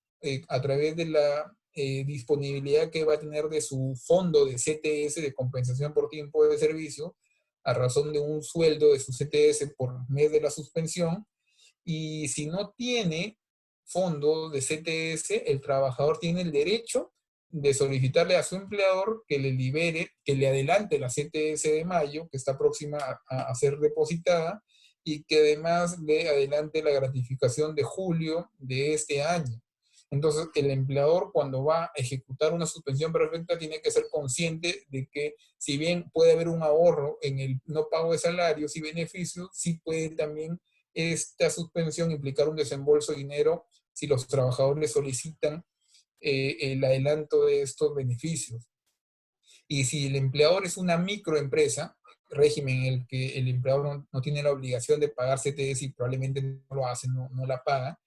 a través de la disponibilidad que va a tener de su fondo de CTS, de compensación por tiempo de servicio, a razón de un sueldo de su CTS por mes de la suspensión. Y si no tiene fondo de CTS, el trabajador tiene el derecho de solicitarle a su empleador que le libere, que le adelante la CTS de mayo, que está próxima a ser depositada, y que además le adelante la gratificación de julio de este año. Entonces, el empleador, cuando va a ejecutar una suspensión perfecta, tiene que ser consciente de que, si bien puede haber un ahorro en el no pago de salarios y beneficios, sí puede también esta suspensión implicar un desembolso de dinero si los trabajadores solicitan el adelanto de estos beneficios. Y si el empleador es una microempresa, régimen en el que el empleador no tiene la obligación de pagar CTS y probablemente no lo hace, no la paga,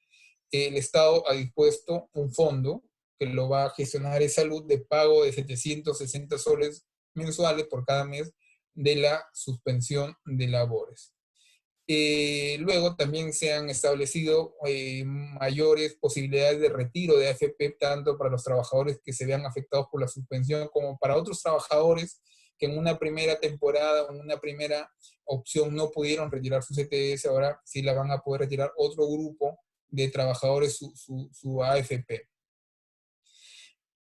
el Estado ha dispuesto un fondo que lo va a gestionar en salud de pago de 760 soles mensuales por cada mes de la suspensión de labores. Luego también se han establecido mayores posibilidades de retiro de AFP, tanto para los trabajadores que se vean afectados por la suspensión como para otros trabajadores que en una primera temporada o en una primera opción no pudieron retirar su CTS, ahora sí la van a poder retirar otro grupo de trabajadores su AFP.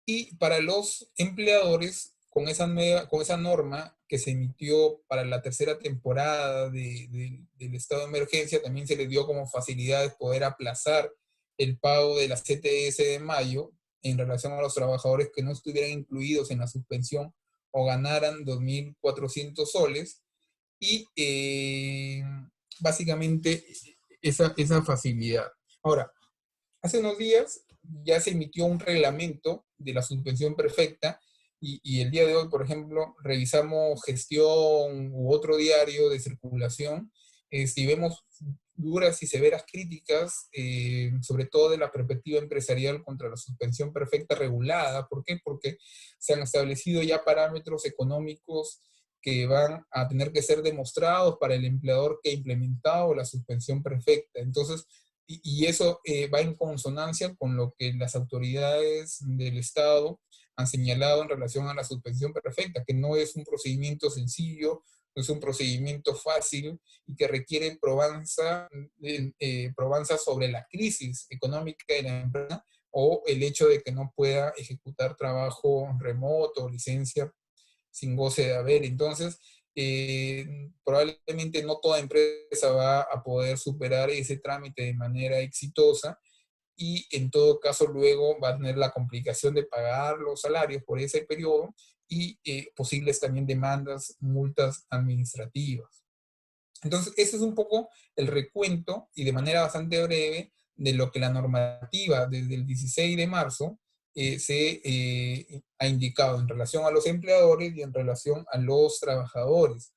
Y para los empleadores, con esa norma que se emitió para la tercera temporada del estado de emergencia, también se les dio como facilidades poder aplazar el pago de la CTS de mayo en relación a los trabajadores que no estuvieran incluidos en la suspensión o ganaran 2.400 soles. Y básicamente esa facilidad. Ahora, hace unos días ya se emitió un reglamento de la suspensión perfecta y el día de hoy, por ejemplo, revisamos Gestión u otro diario de circulación Si vemos duras y severas críticas, sobre todo de la perspectiva empresarial contra la suspensión perfecta regulada. ¿Por qué? Porque se han establecido ya parámetros económicos que van a tener que ser demostrados para el empleador que ha implementado la suspensión perfecta. Entonces, y eso va en consonancia con lo que las autoridades del Estado han señalado en relación a la suspensión perfecta, que no es un procedimiento sencillo, no es un procedimiento fácil y que requiere probanza sobre la crisis económica de la empresa o el hecho de que no pueda ejecutar trabajo remoto o licencia sin goce de haber. Entonces, probablemente no toda empresa va a poder superar ese trámite de manera exitosa y en todo caso luego va a tener la complicación de pagar los salarios por ese periodo y posibles también demandas, multas administrativas. Entonces, ese es un poco el recuento y de manera bastante breve de lo que la normativa desde el 16 de marzo ha indicado en relación a los empleadores y en relación a los trabajadores.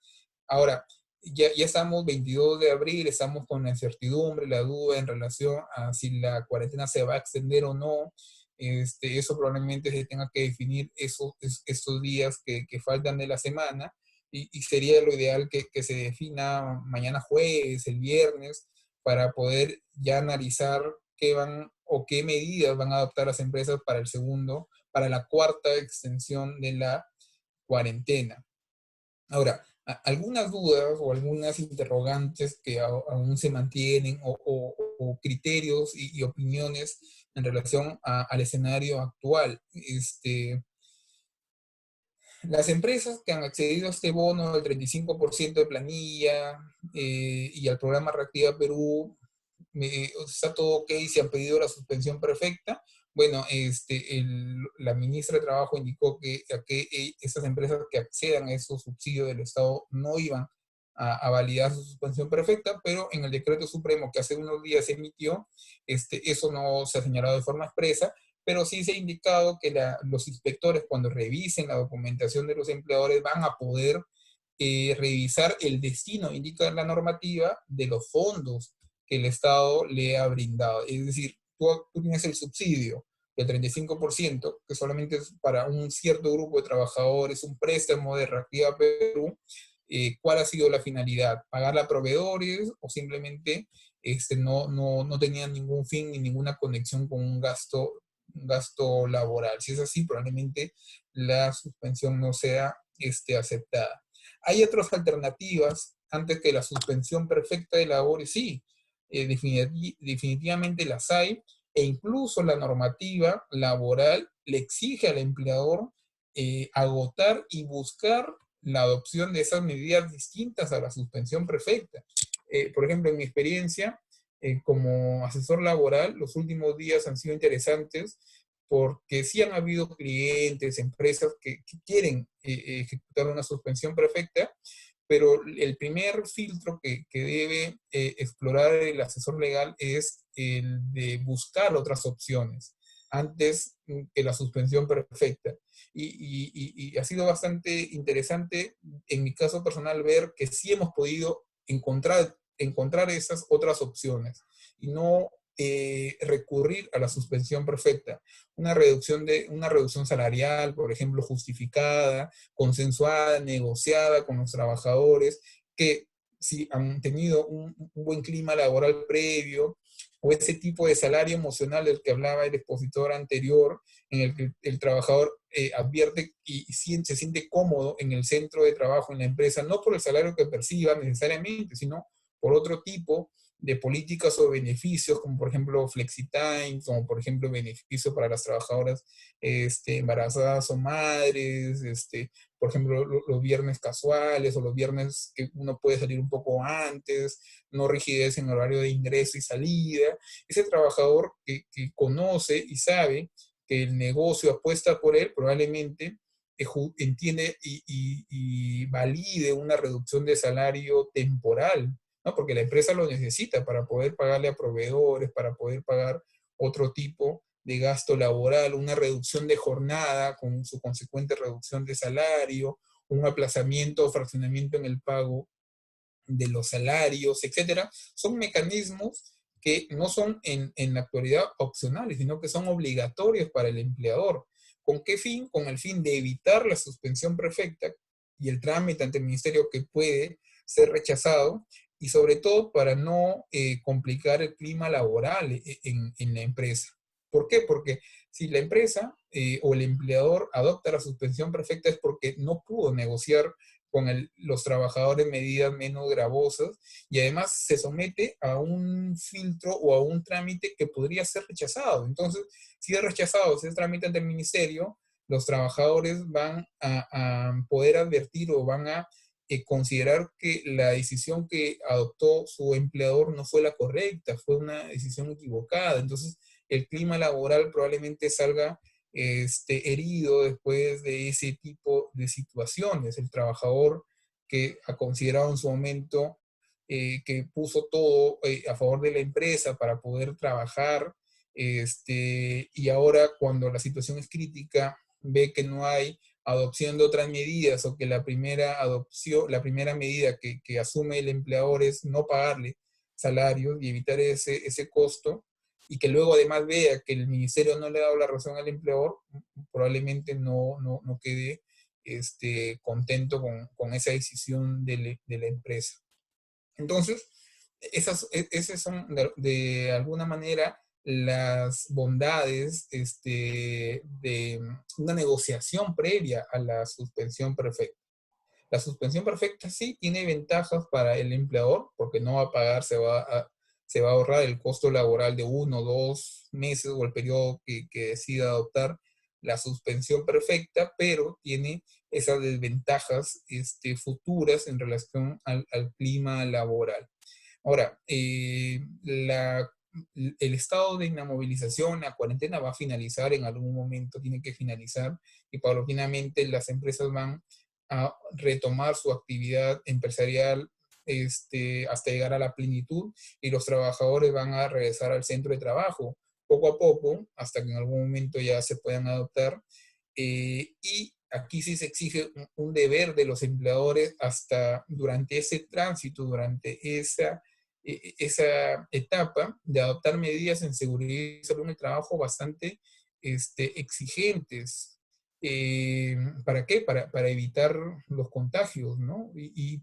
Ahora, ya estamos 22 de abril, estamos con la incertidumbre, la duda en relación a si la cuarentena se va a extender o no. Eso probablemente se tenga que definir estos días que faltan de la semana y sería lo ideal que se defina mañana jueves, el viernes, para poder ya analizar qué van o qué medidas van a adoptar las empresas para la cuarta extensión de la cuarentena. Ahora, algunas dudas o algunas interrogantes que aún se mantienen o criterios y opiniones en relación al escenario actual. Las empresas que han accedido a este bono del 35% de planilla y al programa Reactiva Perú, está todo ok, se han pedido la suspensión perfecta. Bueno, la ministra de Trabajo indicó que esas empresas que accedan a esos subsidios del Estado no iban a validar su suspensión perfecta, pero en el decreto supremo que hace unos días se emitió, eso no se ha señalado de forma expresa, pero sí se ha indicado que los inspectores cuando revisen la documentación de los empleadores van a poder revisar el destino, indica la normativa, de los fondos que el Estado le ha brindado. Es decir, tú tienes el subsidio del 35%, que solamente es para un cierto grupo de trabajadores, un préstamo de Reactiva Perú. ¿Cuál ha sido la finalidad? ¿Pagarle a proveedores o simplemente no tenían ningún fin ni ninguna conexión con un gasto laboral? Si es así, probablemente la suspensión no sea aceptada. Hay otras alternativas antes que la suspensión perfecta de labores, sí, definitivamente las hay, e incluso la normativa laboral le exige al empleador agotar y buscar la adopción de esas medidas distintas a la suspensión perfecta. Por ejemplo, en mi experiencia como asesor laboral, los últimos días han sido interesantes porque sí han habido clientes, empresas que quieren ejecutar una suspensión perfecta, pero el primer filtro que debe explorar el asesor legal es el de buscar otras opciones antes que la suspensión perfecta. Y ha sido bastante interesante en mi caso personal ver que sí hemos podido encontrar esas otras opciones y no recurrir a la suspensión perfecta. Una reducción salarial, por ejemplo, justificada, consensuada, negociada con los trabajadores, que si han tenido un buen clima laboral previo, o ese tipo de salario emocional del que hablaba el expositor anterior, en el que el trabajador advierte y se siente cómodo en el centro de trabajo, en la empresa, no por el salario que perciba necesariamente, sino por otro tipo de políticas o beneficios, como por ejemplo FlexiTime, como por ejemplo beneficios para las trabajadoras embarazadas o madres, por ejemplo los viernes casuales o los viernes que uno puede salir un poco antes, no rigidez en horario de ingreso y salida. Ese trabajador que conoce y sabe que el negocio apuesta por él, probablemente entiende y valide una reducción de salario temporal, ¿no? Porque la empresa lo necesita para poder pagarle a proveedores, para poder pagar otro tipo de gasto laboral, una reducción de jornada con su consecuente reducción de salario, un aplazamiento o fraccionamiento en el pago de los salarios, etcétera, son mecanismos que no son en la actualidad opcionales, sino que son obligatorios para el empleador. ¿Con qué fin? Con el fin de evitar la suspensión perfecta y el trámite ante el ministerio que puede ser rechazado, y sobre todo para no complicar el clima laboral en la empresa. ¿Por qué? Porque si la empresa o el empleador adopta la suspensión perfecta es porque no pudo negociar con los trabajadores medidas menos gravosas, y además se somete a un filtro o a un trámite que podría ser rechazado. Entonces, si es rechazado ese trámite ante el ministerio, los trabajadores van a poder advertir o van a considerar que la decisión que adoptó su empleador no fue la correcta, fue una decisión equivocada. Entonces, el clima laboral probablemente salga herido después de ese tipo de situaciones. El trabajador que ha considerado en su momento que puso todo a favor de la empresa para poder trabajar, y ahora cuando la situación es crítica, ve que no hay adopción de otras medidas, o que la primera adopción, la primera medida que asume el empleador es no pagarle salarios y evitar ese costo, y que luego además vea que el ministerio no le ha dado la razón al empleador, probablemente no quede contento con esa decisión de la empresa. Entonces, esas son de alguna manera las bondades de una negociación previa a la suspensión perfecta. La suspensión perfecta sí tiene ventajas para el empleador, porque no va a pagar, se va a ahorrar el costo laboral de 1 o 2 meses o el periodo que decida adoptar la suspensión perfecta, pero tiene esas desventajas futuras en relación al clima laboral. Ahora, el estado de inamovilización, la cuarentena va a finalizar en algún momento, tiene que finalizar, y paulatinamente las empresas van a retomar su actividad empresarial hasta llegar a la plenitud, y los trabajadores van a regresar al centro de trabajo poco a poco, hasta que en algún momento ya se puedan adoptar. Y aquí sí se exige un deber de los empleadores hasta durante ese tránsito, durante esa etapa, de adoptar medidas en seguridad y salud en el trabajo bastante exigentes. ¿Para qué? Para evitar los contagios, ¿no?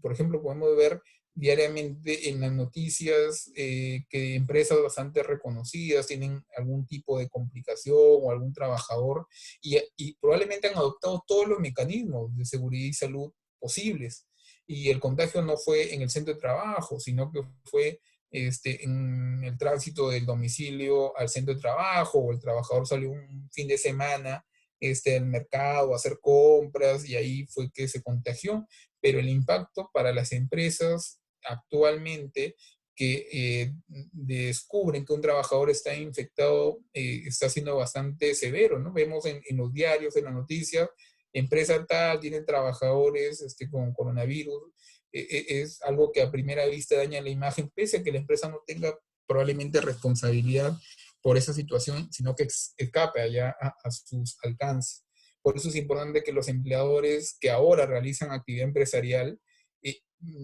Por ejemplo, podemos ver diariamente en las noticias que empresas bastante reconocidas tienen algún tipo de complicación o algún trabajador, y probablemente han adoptado todos los mecanismos de seguridad y salud posibles, y el contagio no fue en el centro de trabajo, sino que fue en el tránsito del domicilio al centro de trabajo, o el trabajador salió un fin de semana al mercado a hacer compras y ahí fue que se contagió. Pero el impacto para las empresas actualmente que descubren que un trabajador está infectado está siendo bastante severo, ¿no? Vemos en los diarios, en las noticias, empresa tal tiene trabajadores con coronavirus. Es algo que a primera vista daña la imagen, pese a que la empresa no tenga probablemente responsabilidad por esa situación, sino que escape allá a sus alcances. Por eso es importante que los empleadores que ahora realizan actividad empresarial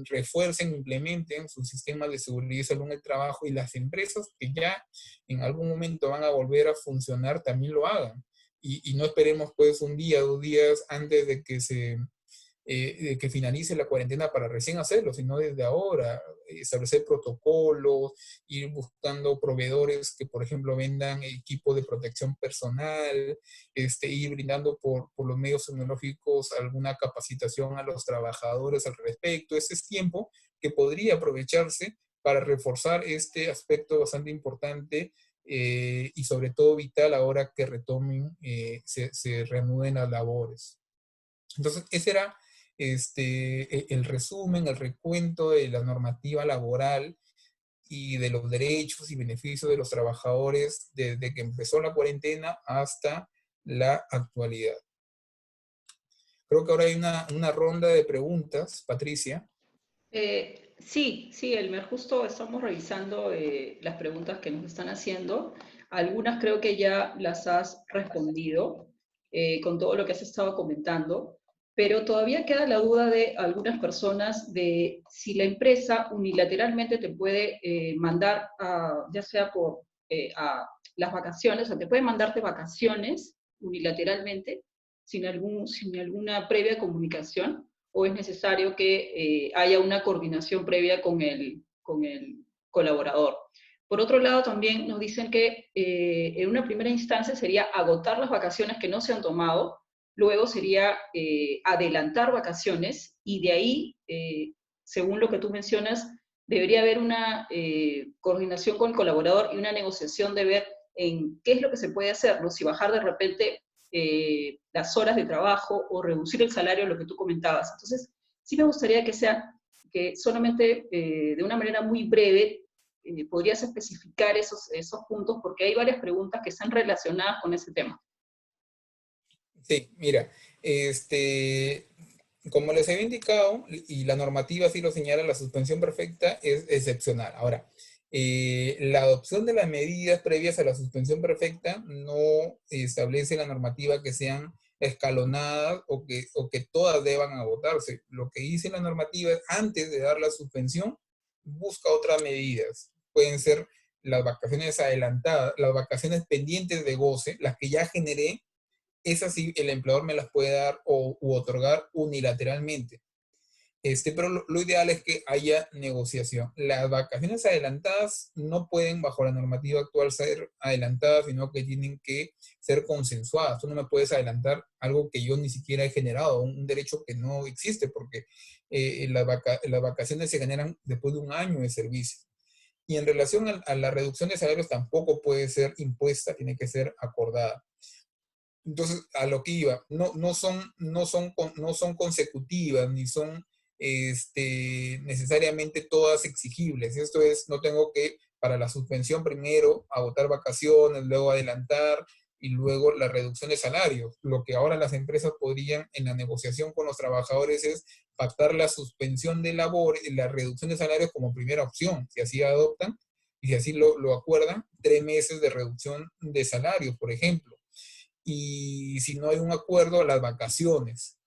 refuercen, implementen sus sistemas de seguridad y salud en el trabajo, y las empresas que ya en algún momento van a volver a funcionar también lo hagan. Y no esperemos pues un día, 2 días antes de que finalice la cuarentena para recién hacerlo, sino desde ahora, establecer protocolos, ir buscando proveedores que, por ejemplo, vendan equipo de protección personal, ir brindando por los medios tecnológicos alguna capacitación a los trabajadores al respecto. Ese es tiempo que podría aprovecharse para reforzar este aspecto bastante importante y sobre todo vital ahora que retomen, se reanuden las labores. Entonces, ese era el resumen, el recuento de la normativa laboral y de los derechos y beneficios de los trabajadores desde que empezó la cuarentena hasta la actualidad. Creo que ahora hay una ronda de preguntas, Patricia. Sí, Elmer, justo estamos revisando las preguntas que nos están haciendo. Algunas creo que ya las has respondido con todo lo que has estado comentando. pero todavía queda la duda de algunas personas de si la empresa unilateralmente te puede mandar, ya sea a las vacaciones, o te puede mandarte vacaciones unilateralmente, sin alguna previa comunicación, o es necesario que haya una coordinación previa con el colaborador. Por otro lado, también nos dicen que en una primera instancia sería agotar las vacaciones que no se han tomado, luego sería adelantar vacaciones, y de ahí, según lo que tú mencionas, debería haber una coordinación con el colaborador y una negociación de ver en qué es lo que se puede hacer, ¿no? Si bajar de repente las horas de trabajo o reducir el salario, lo que tú comentabas. Entonces, sí me gustaría que solamente de una manera muy breve podrías especificar esos puntos, porque hay varias preguntas que están relacionadas con ese tema. Sí, mira, como les había indicado, y la normativa sí lo señala, la suspensión perfecta es excepcional. Ahora, la adopción de las medidas previas a la suspensión perfecta no establece la normativa que sean escalonadas o que todas deban agotarse. Lo que dice la normativa es, antes de dar la suspensión, busca otras medidas. Pueden ser las vacaciones adelantadas, las vacaciones pendientes de goce, las que ya generé, esas sí el empleador me las puede dar u otorgar unilateralmente. Pero lo ideal es que haya negociación. Las vacaciones adelantadas no pueden, bajo la normativa actual, ser adelantadas, sino que tienen que ser consensuadas. Tú no me puedes adelantar algo que yo ni siquiera he generado, un derecho que no existe, porque las vacaciones se generan después de un año de servicio. Y en relación a la reducción de salarios tampoco puede ser impuesta, tiene que ser acordada. Entonces, a lo que iba, no son consecutivas, ni son necesariamente todas exigibles. Esto es, no tengo que, para la suspensión primero, agotar vacaciones, luego adelantar y luego la reducción de salarios. Lo que ahora las empresas podrían, en la negociación con los trabajadores, es pactar la suspensión de labor y la reducción de salarios como primera opción, si así adoptan, y si así lo acuerdan, 3 meses de reducción de salarios, por ejemplo. Y si no hay un acuerdo, las vacaciones.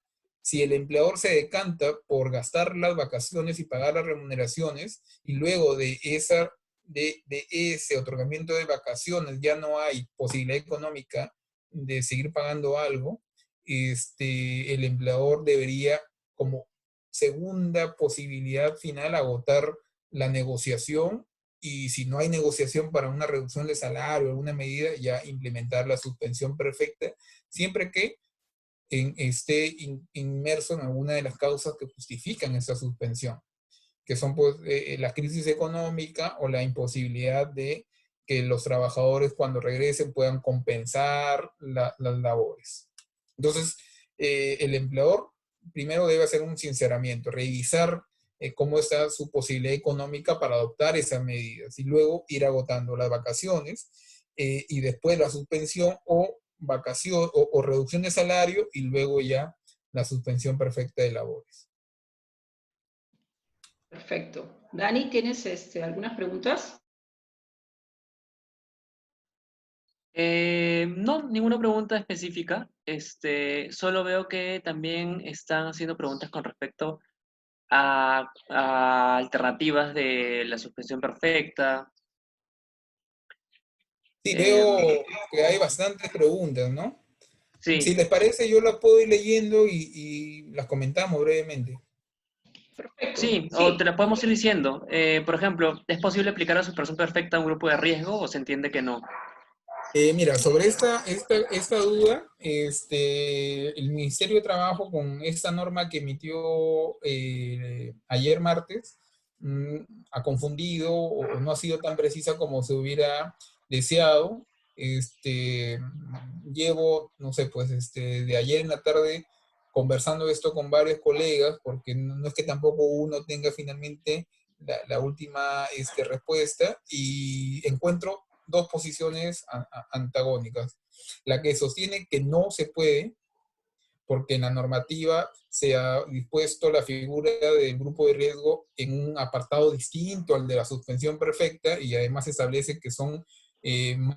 Si el empleador se decanta por gastar las vacaciones y pagar las remuneraciones, y luego de ese otorgamiento de vacaciones ya no hay posibilidad económica de seguir pagando algo, el empleador debería, como segunda posibilidad final, agotar la negociación, y si no hay negociación para una reducción de salario o alguna medida, ya implementar la suspensión perfecta, siempre que esté inmerso en alguna de las causas que justifican esa suspensión, que son pues, la crisis económica o la imposibilidad de que los trabajadores cuando regresen puedan compensar las labores. Entonces, el empleador primero debe hacer un sinceramiento, revisar cómo está su posibilidad económica para adoptar esas medidas, y luego ir agotando las vacaciones y después la suspensión o reducción de salario, y luego ya la suspensión perfecta de labores. Perfecto. Dani, ¿tienes algunas preguntas? No, ninguna pregunta específica. Solo veo que también están haciendo preguntas con respecto a alternativas de la suspensión perfecta. Sí, veo Eh, que hay bastantes preguntas, ¿no? Si sí, les parece, yo las puedo ir leyendo y las comentamos brevemente. Perfecto. sí, o te Sí, la podemos ir diciendo. Por ejemplo, ¿es posible aplicar la suspensión perfecta a un grupo de riesgo o se entiende que no? Mira, sobre esta duda, el Ministerio de Trabajo, con esta norma que emitió ayer martes, ha confundido o no ha sido tan precisa como se hubiera deseado. Llevo, no sé, pues de ayer en la tarde conversando esto con varios colegas, porque no es que tampoco uno tenga finalmente la última respuesta, y encuentro dos posiciones antagónicas. La que sostiene que no se puede, porque en la normativa se ha dispuesto la figura del grupo de riesgo en un apartado distinto al de la suspensión perfecta, y además se establece que son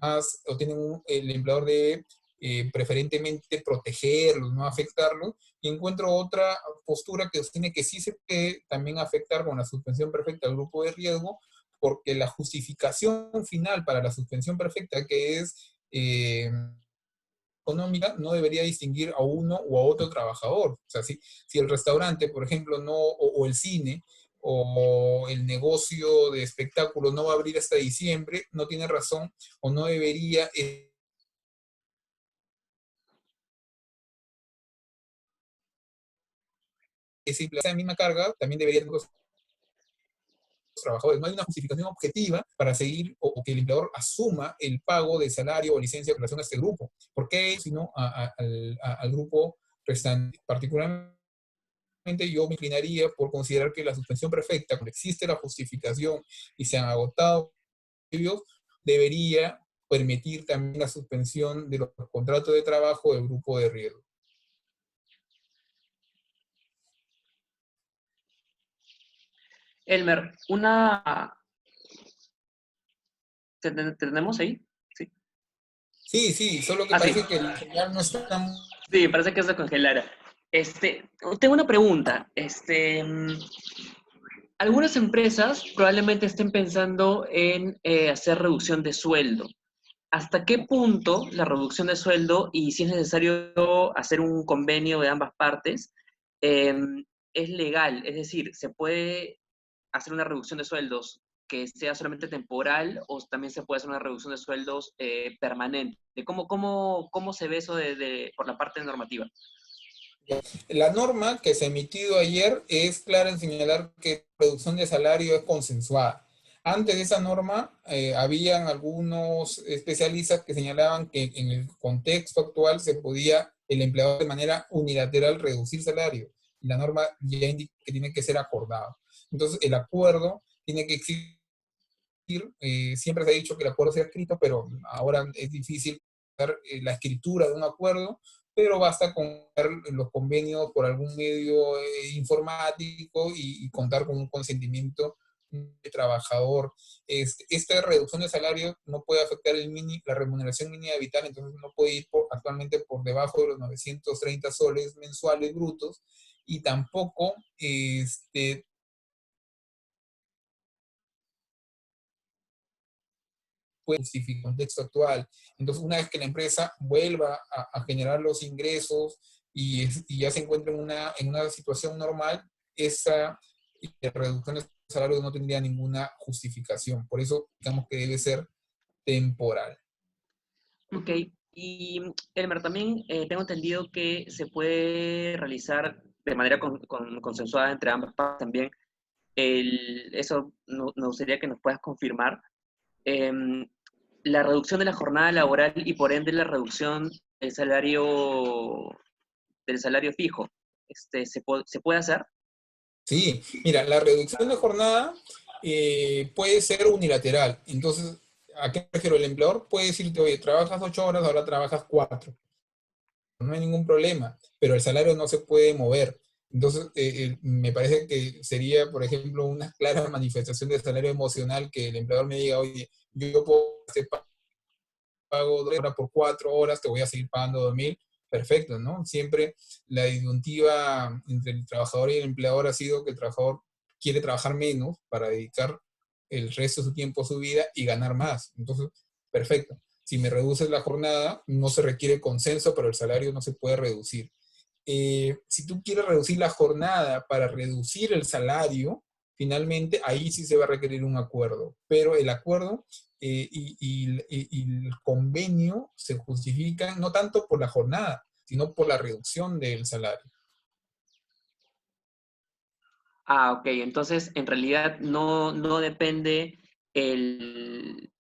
más, o tienen el empleador de preferentemente protegerlos, no afectarlos, y encuentro otra postura que sostiene que sí se puede también afectar con la suspensión perfecta al grupo de riesgo, porque la justificación final para la suspensión perfecta, que es económica, no debería distinguir a uno o a otro trabajador. O sea, si el restaurante, por ejemplo, no, o el cine, o el negocio de espectáculos no va a abrir hasta diciembre, no tiene razón o no debería esa misma carga, también debería tener los trabajadores. No hay una justificación objetiva para seguir o que el empleador asuma el pago de salario o licencia en relación a este grupo. ¿Por qué? Sino al grupo restante. Particularmente yo me inclinaría por considerar que la suspensión perfecta, cuando existe la justificación y se han agotado ellos, debería permitir también la suspensión de los contratos de trabajo del grupo de riesgo. Elmer, ¿tenemos ahí? Sí. Sí, solo que Sí. parece que el señal no está tan... Sí, parece que se congelara. Tengo una pregunta. Algunas empresas probablemente estén pensando en hacer reducción de sueldo. ¿Hasta qué punto la reducción de sueldo, y si es necesario hacer un convenio de ambas partes, es legal? Es decir, ¿se puede hacer una reducción de sueldos que sea solamente temporal o también se puede hacer una reducción de sueldos permanente? ¿Cómo se ve eso por la parte normativa? La norma que se ha emitido ayer es clara en señalar que la reducción de salario es consensuada. Antes de esa norma, habían algunos especialistas que señalaban que en el contexto actual se podía el empleador de manera unilateral reducir salario. Y la norma ya indica que tiene que ser acordado. Entonces, el acuerdo tiene que existir. Siempre se ha dicho que el acuerdo sea escrito, pero ahora es difícil dar la escritura de un acuerdo, pero basta con ver los convenios por algún medio informático y contar con un consentimiento del trabajador. Esta reducción de salario no puede afectar la remuneración mínima vital, entonces no puede ir actualmente por debajo de los 930 soles mensuales brutos, y tampoco puede justificar el contexto actual. Entonces, una vez que la empresa vuelva a generar los ingresos y ya se encuentra en una situación normal, esa reducción de salario no tendría ninguna justificación. Por eso, digamos que debe ser temporal. Ok, y Elmer, también tengo entendido que se puede realizar de manera consensuada entre ambas partes también. Eso nos gustaría que nos puedas confirmar. em, la reducción de la jornada laboral y por ende la reducción del salario fijo. ¿Se puede hacer? Sí, mira, la reducción de jornada puede ser unilateral. Entonces, ¿a qué me refiero? El empleador puede decirte, oye, trabajas 8 horas, ahora trabajas 4. No hay ningún problema, pero el salario no se puede mover. Entonces, me parece que sería, por ejemplo, una clara manifestación de salario emocional que el empleador me diga, oye, yo te pago 2 horas por 4 horas, te voy a seguir pagando 2.000. Perfecto, ¿no? Siempre la disyuntiva entre el trabajador y el empleador ha sido que el trabajador quiere trabajar menos para dedicar el resto de su tiempo a su vida y ganar más. Entonces, perfecto. Si me reduces la jornada, no se requiere consenso, pero el salario no se puede reducir. Si tú quieres reducir la jornada para reducir el salario, finalmente ahí sí se va a requerir un acuerdo. Pero el acuerdo y el convenio se justifican no tanto por la jornada, sino por la reducción del salario. Ah, ok. Entonces, en realidad no depende el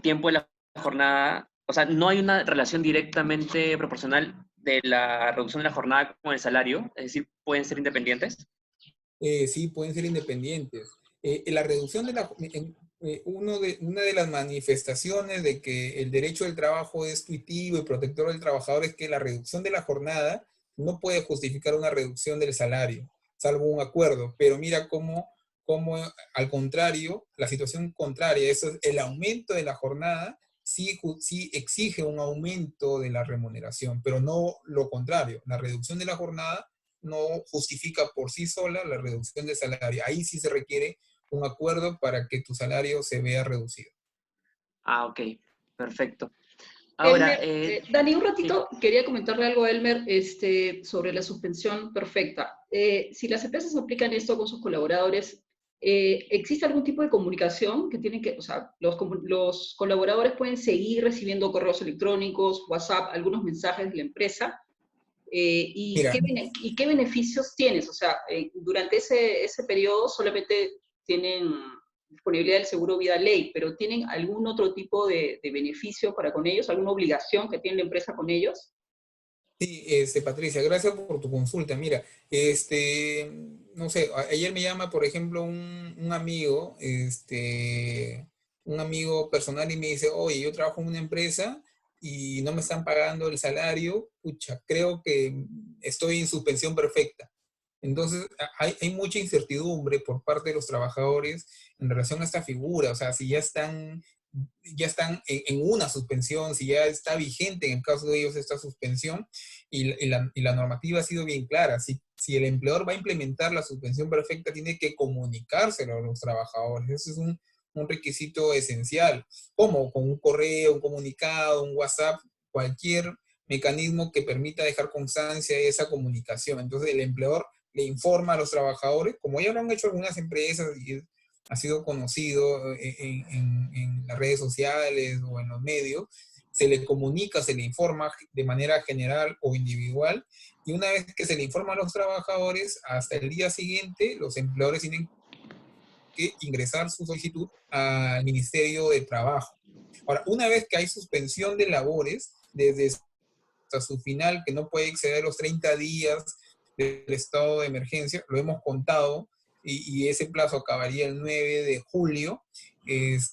tiempo de la jornada, o sea, no hay una relación directamente proporcional de la reducción de la jornada con el salario, es decir, pueden ser independientes. Sí, pueden ser independientes. La reducción de una de las manifestaciones de que el derecho del trabajo es tuitivo y protector del trabajador es que la reducción de la jornada no puede justificar una reducción del salario, salvo un acuerdo. Pero mira cómo al contrario, la situación contraria, eso es el aumento de la jornada, sí exige un aumento de la remuneración, pero no lo contrario. La reducción de la jornada no justifica por sí sola la reducción de salario. Ahí sí se requiere un acuerdo para que tu salario se vea reducido. Ah, ok, perfecto. Ahora, Elmer, Dani, un sí. ratito quería comentarle algo a Elmer sobre la suspensión perfecta. Si las empresas aplican esto con sus colaboradores, ¿existe algún tipo de comunicación que tienen que, o sea, los colaboradores pueden seguir recibiendo correos electrónicos, WhatsApp, algunos mensajes de la empresa? Mira, ¿Y qué beneficios tienes? O sea, durante ese periodo solamente tienen disponibilidad del seguro vida ley, pero ¿tienen algún otro tipo de beneficio para con ellos? ¿Alguna obligación que tiene la empresa con ellos? sí, Patricia, gracias por tu consulta. Mira, no sé, ayer me llama, por ejemplo, un amigo, un amigo personal y me dice, oye, yo trabajo en una empresa y no me están pagando el salario, pucha, creo que estoy en suspensión perfecta. Entonces, hay mucha incertidumbre por parte de los trabajadores en relación a esta figura, o sea, si ya están en una suspensión, si ya está vigente en el caso de ellos esta suspensión, y la normativa ha sido bien clara. Si el empleador va a implementar la suspensión perfecta, tiene que comunicárselo a los trabajadores. Ese es un requisito esencial. ¿Cómo? Con un correo, un comunicado, un WhatsApp, cualquier mecanismo que permita dejar constancia de esa comunicación. Entonces el empleador le informa a los trabajadores, como ya lo han hecho algunas empresas y ha sido conocido en las redes sociales o en los medios, se le comunica, se le informa de manera general o individual, y una vez que se le informa a los trabajadores, hasta el día siguiente, los empleadores tienen que ingresar su solicitud al Ministerio de Trabajo. Ahora, una vez que hay suspensión de labores, desde hasta su final, que no puede exceder los 30 días del estado de emergencia, lo hemos contado, y ese plazo acabaría el 9 de julio,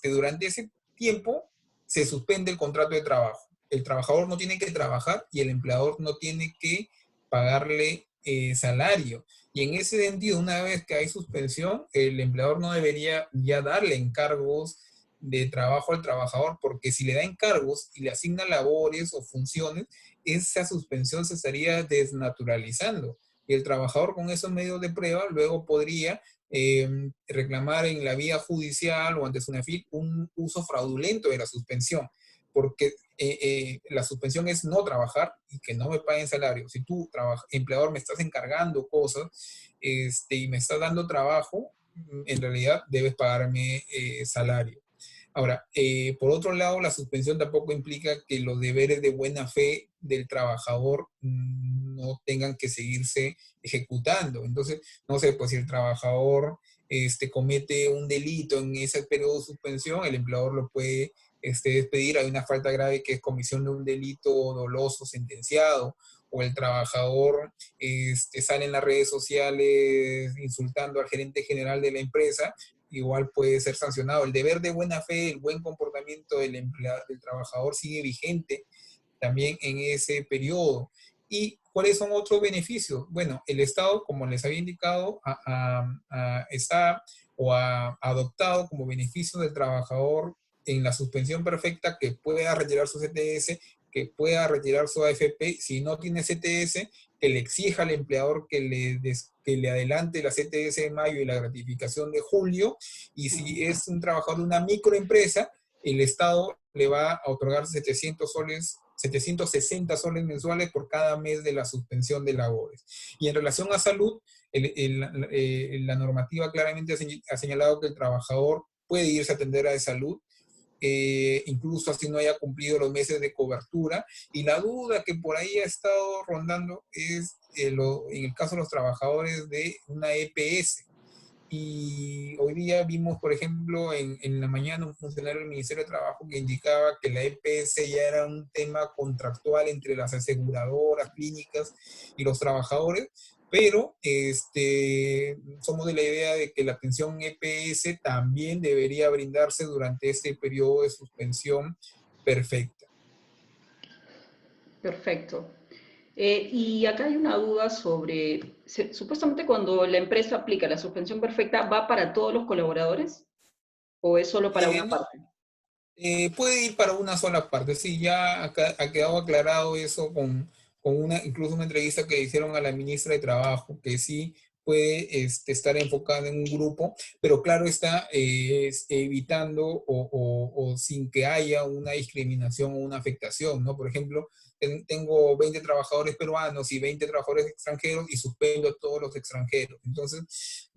durante ese tiempo se suspende el contrato de trabajo. El trabajador no tiene que trabajar y el empleador no tiene que pagarle salario. Y en ese sentido, una vez que hay suspensión, el empleador no debería ya darle encargos de trabajo al trabajador, porque si le da encargos y le asigna labores o funciones, esa suspensión se estaría desnaturalizando. Y el trabajador con esos medios de prueba luego podría reclamar en la vía judicial o ante SUNAFIL un uso fraudulento de la suspensión, porque la suspensión es no trabajar y que no me paguen salario. Si tú, empleador, me estás encargando cosas y me estás dando trabajo, en realidad debes pagarme salario. Ahora, por otro lado, la suspensión tampoco implica que los deberes de buena fe del trabajador no tengan que seguirse ejecutando. Entonces, no sé, pues si el trabajador comete un delito en ese periodo de suspensión, el empleador lo puede despedir. Hay una falta grave que es comisión de un delito doloso sentenciado, o el trabajador sale en las redes sociales insultando al gerente general de la empresa, igual puede ser sancionado. El deber de buena fe, el buen comportamiento del trabajador sigue vigente también en ese periodo. ¿Y cuáles son otros beneficios? Bueno, el Estado, como les había indicado, está o ha adoptado como beneficio del trabajador en la suspensión perfecta que pueda retirar su CTS, que pueda retirar su AFP. Si no tiene CTS, que le exija al empleador que le adelante la CTS de mayo y la gratificación de julio. Y si es un trabajador de una microempresa, el Estado le va a otorgar 760 soles mensuales por cada mes de la suspensión de labores. Y en relación a salud, la normativa claramente ha señalado que el trabajador puede irse a atender a de salud, incluso así no haya cumplido los meses de cobertura. Y la duda que por ahí ha estado rondando es en el caso de los trabajadores de una EPS. Y hoy día vimos, por ejemplo, en la mañana un funcionario del Ministerio de Trabajo que indicaba que la EPS ya era un tema contractual entre las aseguradoras, clínicas y los trabajadores, pero somos de la idea de que la atención EPS también debería brindarse durante este periodo de suspensión perfecta. Perfecto. Y acá hay una duda sobre, supuestamente cuando la empresa aplica la suspensión perfecta, ¿va para todos los colaboradores o es solo para una No, parte? Puede ir para una sola parte. Sí, ya ha quedado aclarado eso con incluso una entrevista que hicieron a la ministra de Trabajo, que sí puede estar enfocada en un grupo, pero claro está, evitando o sin que haya una discriminación o una afectación, ¿no? Por ejemplo, tengo 20 trabajadores peruanos y 20 trabajadores extranjeros y suspendo a todos los extranjeros. Entonces,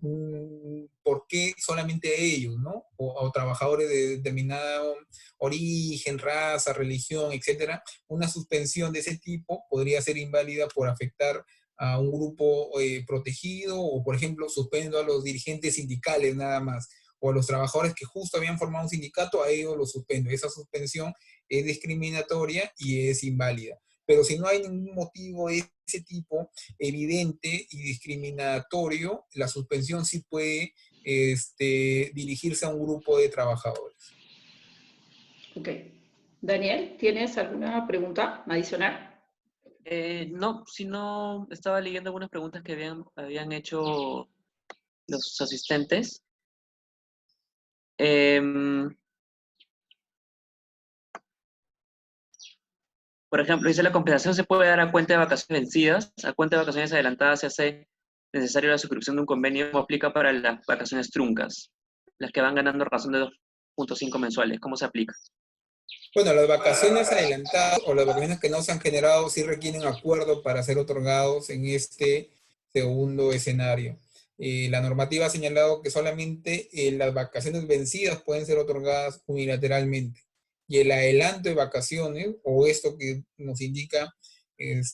¿por qué solamente ellos, ¿no? O trabajadores de determinado origen, raza, religión, etcétera? Una suspensión de ese tipo podría ser inválida por afectar a un grupo protegido, o por ejemplo suspendo a los dirigentes sindicales nada más, o a los trabajadores que justo habían formado un sindicato, a ellos los suspendo. Esa suspensión es discriminatoria y es inválida. Pero si no hay ningún motivo de ese tipo evidente y discriminatorio, la suspensión sí puede dirigirse a un grupo de trabajadores. Ok. Daniel, ¿tienes alguna pregunta adicional? No, sino estaba leyendo algunas preguntas que habían hecho los asistentes. Por ejemplo, dice la compensación se puede dar a cuenta de vacaciones vencidas, a cuenta de vacaciones adelantadas se hace necesario la suscripción de un convenio, como aplica para las vacaciones truncas, las que van ganando razón de 2.5 mensuales. ¿Cómo se aplica? Bueno, las vacaciones adelantadas o las vacaciones que no se han generado sí requieren acuerdo para ser otorgados en este segundo escenario. La normativa ha señalado que solamente las vacaciones vencidas pueden ser otorgadas unilateralmente. Y el adelanto de vacaciones, o esto que nos indica el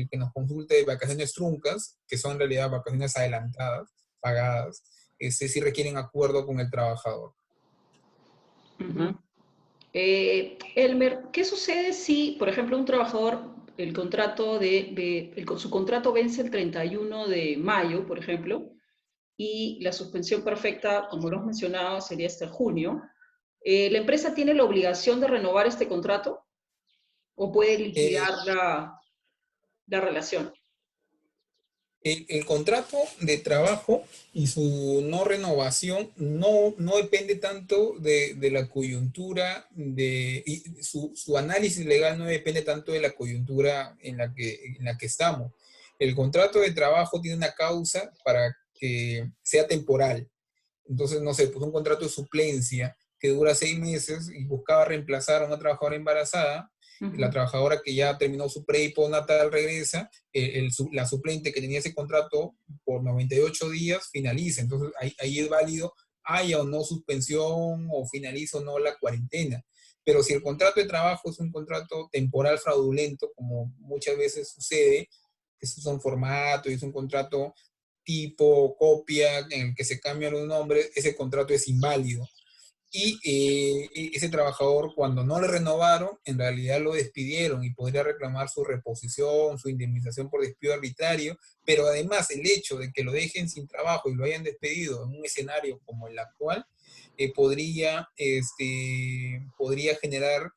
que nos consulte de vacaciones truncas, que son en realidad vacaciones adelantadas, pagadas, sí requieren acuerdo con el trabajador. Uh-huh. Elmer, ¿qué sucede si, por ejemplo, un trabajador, su contrato vence el 31 de mayo, por ejemplo, y la suspensión perfecta, como lo has mencionado, sería hasta junio? ¿La empresa tiene la obligación de renovar este contrato o puede liquidar la relación? El contrato de trabajo y su no renovación no depende tanto de la coyuntura, y su análisis legal no depende tanto de la coyuntura en la que estamos. El contrato de trabajo tiene una causa para que sea temporal. Entonces, no sé, pues un contrato de suplencia que dura 6 meses y buscaba reemplazar a una trabajadora embarazada. La trabajadora que ya terminó su pre y postnatal regresa, la suplente que tenía ese contrato por 98 días finaliza. Entonces ahí es válido, haya o no suspensión o finaliza o no la cuarentena. Pero si el contrato de trabajo es un contrato temporal fraudulento, como muchas veces sucede, esos son formatos y es un contrato tipo, copia, en el que se cambian los nombres, ese contrato es inválido. Y ese trabajador, cuando no le renovaron, en realidad lo despidieron y podría reclamar su reposición, su indemnización por despido arbitrario, pero además el hecho de que lo dejen sin trabajo y lo hayan despedido en un escenario como el actual, podría generar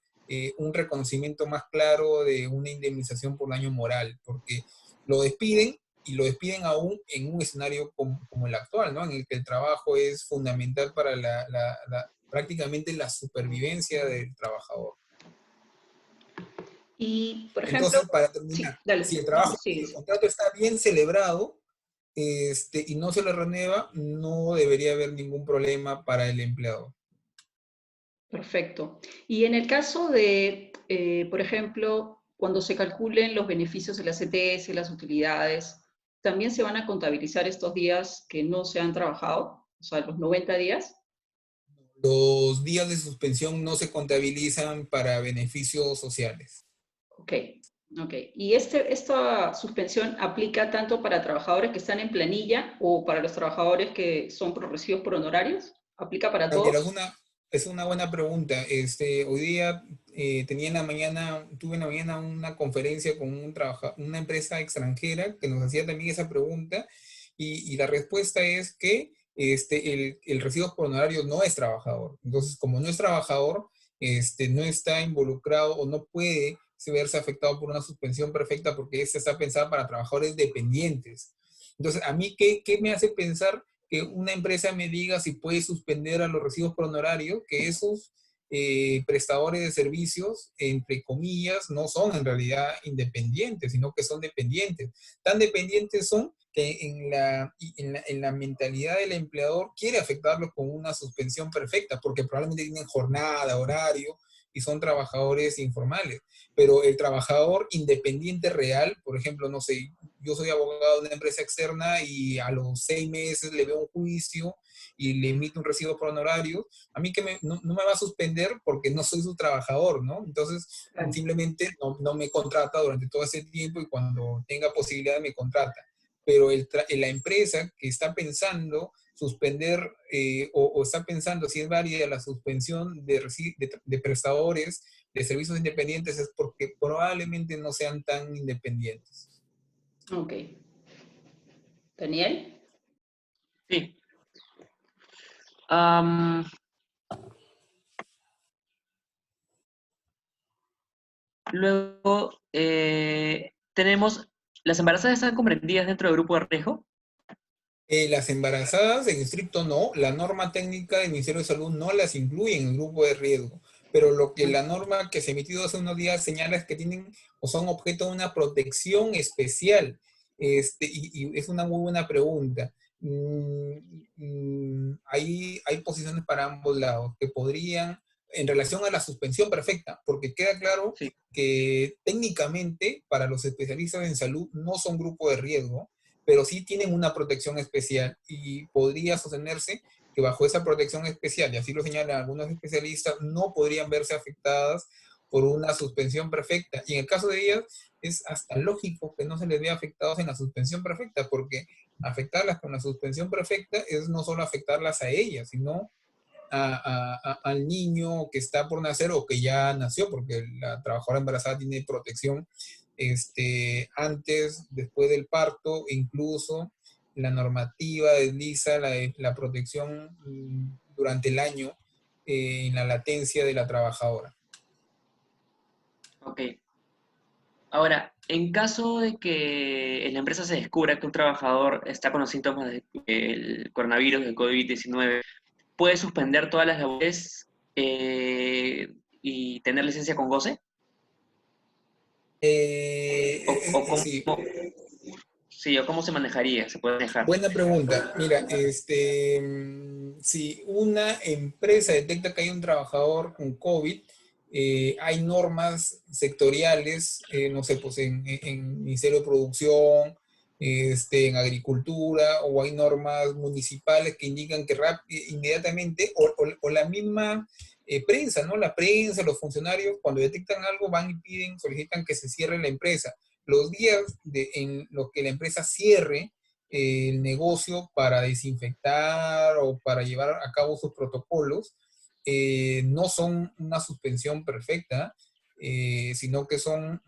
un reconocimiento más claro de una indemnización por daño moral, porque lo despiden y lo despiden aún en un escenario como el actual, ¿no? En el que el trabajo es fundamental para prácticamente la supervivencia del trabajador. Y, por ejemplo, Entonces, para sí, terminar, dale, si el no, trabajo, sí, el contrato está bien celebrado y no se le renueva, no debería haber ningún problema para el empleador. perfecto. Y en el caso de, por ejemplo, cuando se calculen los beneficios de la CTS, las utilidades, ¿también se van a contabilizar estos días que no se han trabajado? O sea, los 90 días. Los días de suspensión no se contabilizan para beneficios sociales. Ok, ok. ¿Y esta suspensión aplica tanto para trabajadores que están en planilla o para los trabajadores que son recibidos por honorarios? ¿Aplica para Mira, todos? es una buena pregunta. Hoy día tuve en la mañana una conferencia con una empresa extranjera que nos hacía también esa pregunta y la respuesta es que el recibo por honorario no es trabajador. Entonces, como no es trabajador, no está involucrado o no puede verse afectado por una suspensión perfecta porque esta está pensada para trabajadores dependientes. Entonces, a mí, ¿qué me hace pensar que una empresa me diga si puede suspender a los recibos por honorario? Que esos prestadores de servicios, entre comillas, no son en realidad independientes, sino que son dependientes. Tan dependientes son que en la mentalidad del empleador quiere afectarlos con una suspensión perfecta, porque probablemente tienen jornada, horario, y son trabajadores informales. Pero el trabajador independiente real, por ejemplo, no sé, yo soy abogado de una empresa externa y a los 6 meses le veo un juicio y le emito un recibo por honorario, a mí que no me va a suspender porque no soy su trabajador, ¿no? Entonces, Claro. simplemente no me contrata durante todo ese tiempo y cuando tenga posibilidad me contrata. Pero la empresa que está pensando suspender o está pensando si es válida la suspensión de prestadores de servicios independientes es porque probablemente no sean tan independientes. Ok. Daniel. Sí. Am, luego, tenemos, ¿las embarazadas están comprendidas dentro del grupo de riesgo? Las embarazadas, en estricto no, la norma técnica del Ministerio de Salud no las incluye en el grupo de riesgo, pero lo que la norma que se ha emitido hace unos días señala es que tienen o son objeto de una protección especial. Y es una muy buena pregunta. Hay posiciones para ambos lados que podrían, en relación a la suspensión perfecta, porque queda claro Sí. que técnicamente para los especialistas en salud no son grupo de riesgo, pero sí tienen una protección especial y podría sostenerse que bajo esa protección especial, y así lo señalan algunos especialistas, no podrían verse afectadas por una suspensión perfecta. Y en el caso de ellas, es hasta lógico que no se les vea afectados en la suspensión perfecta, porque afectarlas con la suspensión perfecta es no solo afectarlas a ellas, sino al niño que está por nacer o que ya nació, porque la trabajadora embarazada tiene protección antes, después del parto, incluso la normativa desliza la protección durante el año en la latencia de la trabajadora. Ok. Ahora, en caso de que en la empresa se descubra que un trabajador está con los síntomas del coronavirus, del COVID-19, ¿puede suspender todas las labores y tener licencia con goce? ¿O cómo, Sí, sí, o cómo se manejaría? ¿Se puede dejar? buena pregunta. Mira, si una empresa detecta que hay un trabajador con COVID, hay normas sectoriales, no sé, pues en Ministerio de Producción, en Agricultura, o hay normas municipales que indican que inmediatamente, o la misma prensa, ¿no? La prensa, los funcionarios, cuando detectan algo, van y piden, solicitan que se cierre la empresa. Los días en los que la empresa cierre el negocio para desinfectar o para llevar a cabo sus protocolos, no son una suspensión perfecta, sino que son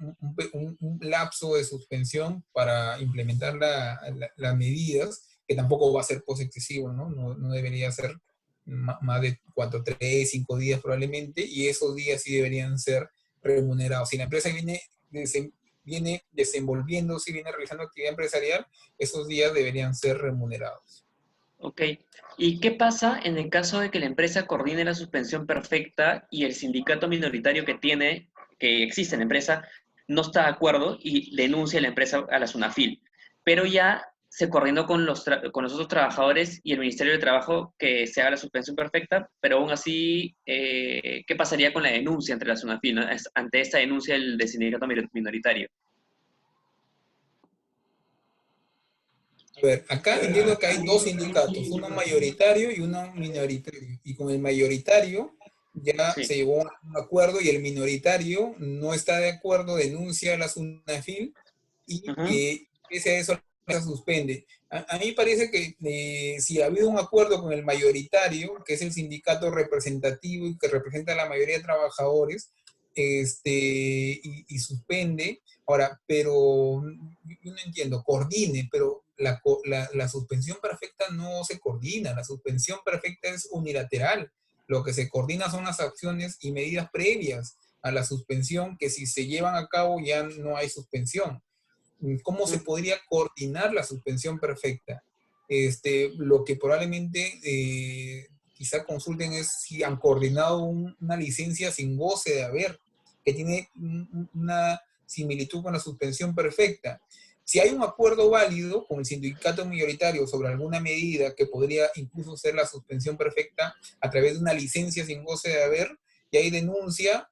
un lapso de suspensión para implementar las medidas, que tampoco va a ser excesivo, ¿no? No debería ser más de 4, 3, 5 días probablemente, y esos días sí deberían ser remunerados. Si la empresa viene desenvolviéndose, viene realizando actividad empresarial, esos días deberían ser remunerados. Ok. ¿Y qué pasa en el caso de que la empresa coordine la suspensión perfecta y el sindicato minoritario que existe en la empresa, no está de acuerdo y denuncia a la empresa a la SUNAFIL? Pero ya se coordinó con con los otros trabajadores y el Ministerio de Trabajo que se haga la suspensión perfecta, pero aún así, ¿qué pasaría con la denuncia entre la SUNAFIL, ¿no? Ante esta denuncia del sindicato minoritario? A ver, acá entiendo que hay dos sindicatos, uno mayoritario y uno minoritario. Y con el mayoritario ya Sí. se llegó a un acuerdo y el minoritario no está de acuerdo, denuncia a la SUNAFIL y Ujú. pese a eso se suspende. A mí parece que si ha habido un acuerdo con el mayoritario, que es el sindicato representativo y que representa a la mayoría de trabajadores, y suspende. Ahora, pero yo no entiendo, coordine, pero la suspensión perfecta no se coordina, la suspensión perfecta es unilateral. Lo que se coordina son las acciones y medidas previas a la suspensión, que si se llevan a cabo ya no hay suspensión. ¿Cómo se podría coordinar la suspensión perfecta? Lo que probablemente quizá consulten es si han coordinado una licencia sin goce de haber, que tiene una similitud con la suspensión perfecta. Si hay un acuerdo válido con el sindicato mayoritario sobre alguna medida que podría incluso ser la suspensión perfecta a través de una licencia sin goce de haber, y hay denuncia,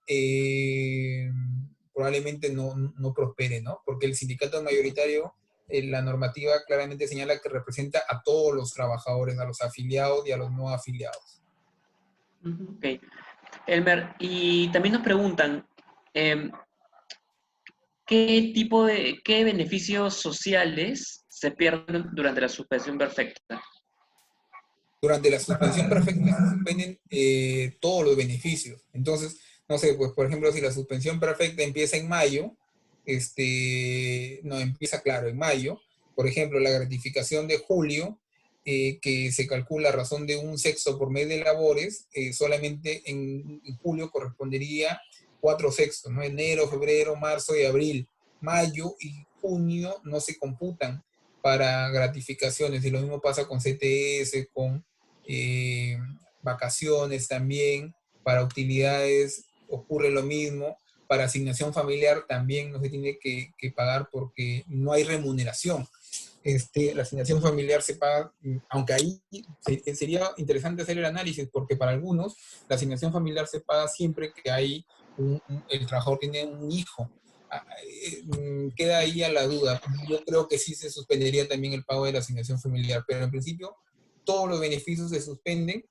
probablemente no prospere, ¿no? Porque el sindicato mayoritario, la normativa claramente señala que representa a todos los trabajadores, a los afiliados y a los no afiliados. Ok. Elmer, y también nos preguntan, ¿qué beneficios sociales se pierden durante la suspensión perfecta? Durante la suspensión perfecta se suspenden todos los beneficios. Entonces, no sé, pues por ejemplo, si la suspensión perfecta empieza en mayo, no empieza, claro, en mayo, por ejemplo, la gratificación de julio, que se calcula a razón de un sexto por mes de labores, solamente en julio correspondería 4 sextos, ¿no? Enero, febrero, marzo y abril. Mayo y junio no se computan para gratificaciones, y lo mismo pasa con CTS, con eh, vacaciones también, para utilidades ocurre lo mismo, para asignación familiar también no se tiene que pagar porque no hay remuneración. La asignación familiar se paga, aunque ahí sería interesante hacer el análisis, porque para algunos la asignación familiar se paga siempre que hay el trabajador tiene un hijo. Queda ahí a la duda. Yo creo que sí se suspendería también el pago de la asignación familiar, pero en principio todos los beneficios se suspenden,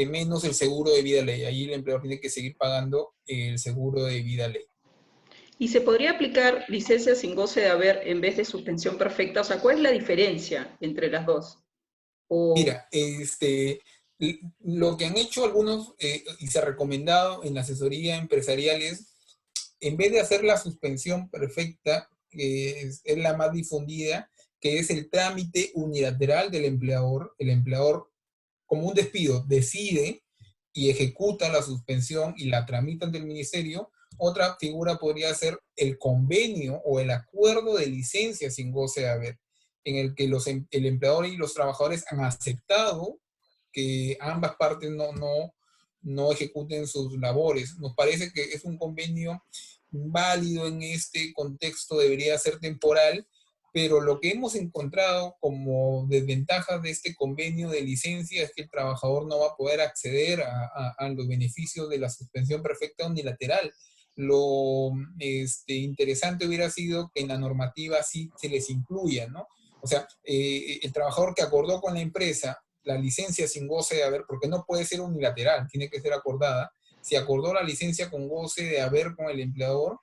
menos el seguro de vida ley. Ahí el empleador tiene que seguir pagando el seguro de vida ley. ¿Y se podría aplicar licencia sin goce de haber en vez de suspensión perfecta? O sea, ¿cuál es la diferencia entre las dos? Mira, lo que han hecho algunos y se ha recomendado en la asesoría empresarial es, en vez de hacer la suspensión perfecta, que es la más difundida, que es el trámite unilateral del empleador, el empleador, como un despido, decide y ejecuta la suspensión y la tramita ante el ministerio. Otra figura podría ser el convenio o el acuerdo de licencia sin goce de haber, en el que el empleador y los trabajadores han aceptado que ambas partes no ejecuten sus labores. Nos parece que es un convenio válido en este contexto, debería ser temporal, pero lo que hemos encontrado como desventajas de este convenio de licencia es que el trabajador no va a poder acceder a los beneficios de la suspensión perfecta unilateral. Lo interesante hubiera sido que en la normativa sí se les incluya, ¿no? O sea, el trabajador que acordó con la empresa la licencia sin goce de haber, porque no puede ser unilateral, tiene que ser acordada. Si acordó la licencia con goce de haber con el empleador,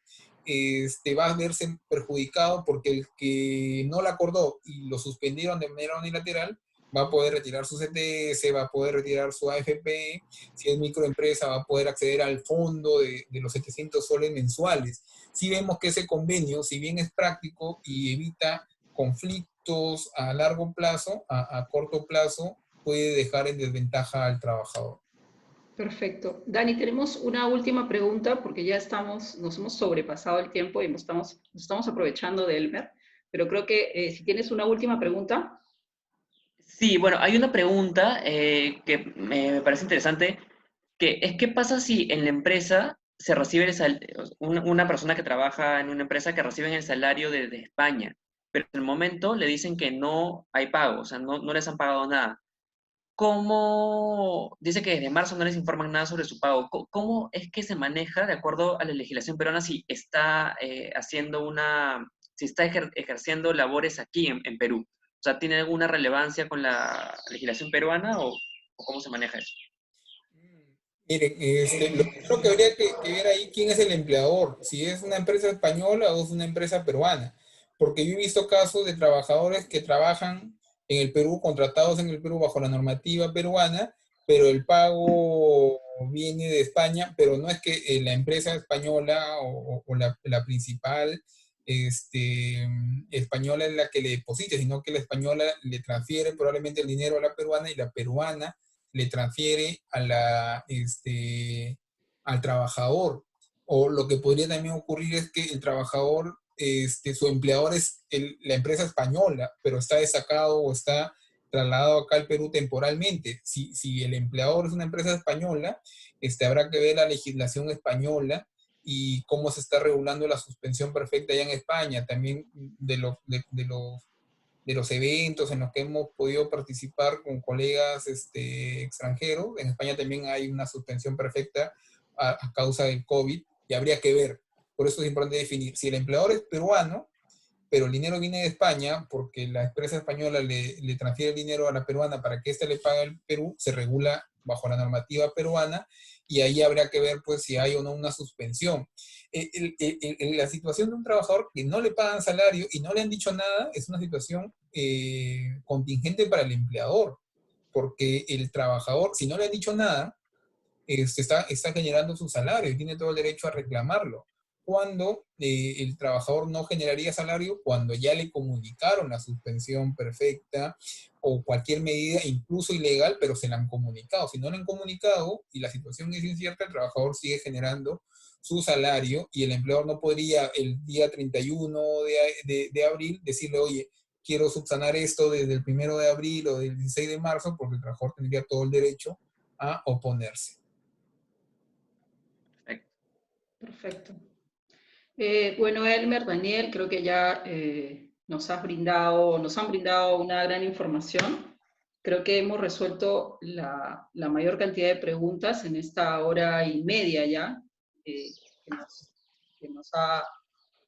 va a verse perjudicado, porque el que no la acordó y lo suspendieron de manera unilateral va a poder retirar su CTS, va a poder retirar su AFP, si es microempresa va a poder acceder al fondo de los 700 soles mensuales. Si vemos que ese convenio, si bien es práctico y evita conflictos a largo plazo, a corto plazo, puede dejar en desventaja al trabajador. Perfecto. Dani, tenemos una última pregunta porque ya nos hemos sobrepasado el tiempo y nos estamos aprovechando de Elmer, pero creo que si tienes una última pregunta. Sí, bueno, hay una pregunta que me parece interesante, que es ¿qué pasa si en la empresa se recibe una persona que trabaja en una empresa que recibe el salario desde España, pero en el momento le dicen que no hay pago, o sea, no les han pagado nada? ¿Cómo, dice que desde marzo no les informan nada sobre su pago? ¿Cómo es que se maneja de acuerdo a la legislación peruana si está ejerciendo labores aquí en Perú? O sea, ¿tiene alguna relevancia con la legislación peruana o cómo se maneja eso? Miren, lo primero que habría que ver ahí quién es el empleador, si es una empresa española o es una empresa peruana, porque yo he visto casos de trabajadores que trabajan en el Perú, contratados en el Perú bajo la normativa peruana, pero el pago viene de España, pero no es que la empresa española o la principal española es la que le deposite, sino que la española le transfiere probablemente el dinero a la peruana, y la peruana le transfiere al trabajador. O lo que podría también ocurrir es que el trabajador, su empleador es la empresa española, pero está destacado o está trasladado acá al Perú temporalmente. Si el empleador es una empresa española, habrá que ver la legislación española y cómo se está regulando la suspensión perfecta allá en España, también de los eventos en los que hemos podido participar con colegas extranjeros. En España también hay una suspensión perfecta a causa del COVID, y habría que ver. Por eso es importante definir. Si el empleador es peruano, pero el dinero viene de España, porque la empresa española le transfiere el dinero a la peruana para que éste le pague al Perú, se regula bajo la normativa peruana, y ahí habrá que ver pues si hay o no una suspensión. La situación de un trabajador que no le pagan salario y no le han dicho nada es una situación contingente para el empleador, porque el trabajador, si no le han dicho nada, está generando su salario y tiene todo el derecho a reclamarlo. Cuando el trabajador no generaría salario, cuando ya le comunicaron la suspensión perfecta o cualquier medida, incluso ilegal, pero se la han comunicado. Si no le han comunicado y la situación es incierta, el trabajador sigue generando su salario, y el empleador no podría el día 31 de abril decirle, oye, quiero subsanar esto desde el 1 de abril o del 16 de marzo, porque el trabajador tendría todo el derecho a oponerse. Perfecto. Bueno, Elmer, Daniel, creo que ya nos han brindado una gran información. Creo que hemos resuelto la mayor cantidad de preguntas en esta hora y media ya que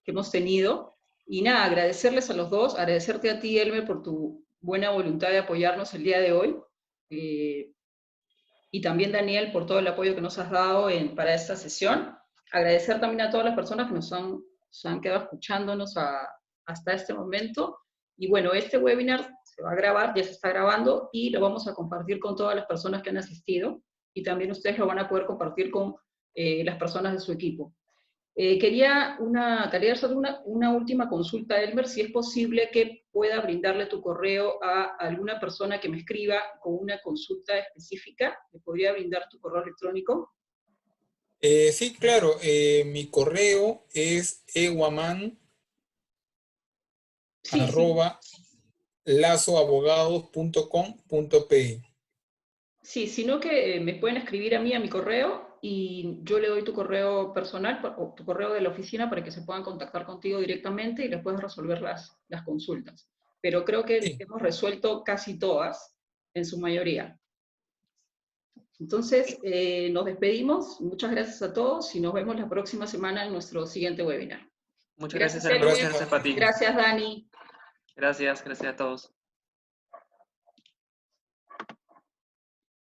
hemos tenido. Y nada, agradecerles a los dos, agradecerte a ti, Elmer, por tu buena voluntad de apoyarnos el día de hoy. Y también, Daniel, por todo el apoyo que nos has dado para esta sesión. Agradecer también a todas las personas que nos han quedado escuchándonos hasta este momento. Y bueno, este webinar se va a grabar, ya se está grabando, y lo vamos a compartir con todas las personas que han asistido, y también ustedes lo van a poder compartir con las personas de su equipo. Quería hacer una última consulta, Elmer, si es posible que pueda brindarle tu correo a alguna persona que me escriba con una consulta específica. ¿Me podría brindar tu correo electrónico? Sí, claro. Mi correo es eguaman@lazoabogados.com.pe. Sí, sino que me pueden escribir a mí, a mi correo, y yo le doy tu correo personal o tu correo de la oficina para que se puedan contactar contigo directamente y les puedas resolver las consultas. Pero creo que Sí. hemos resuelto casi todas, en su mayoría. Entonces, nos despedimos. Muchas gracias a todos y nos vemos la próxima semana en nuestro siguiente webinar. Muchas Gracias, gracias, Elmer. Elmer. Muchas gracias, Pati. Gracias, Dani. Gracias a todos.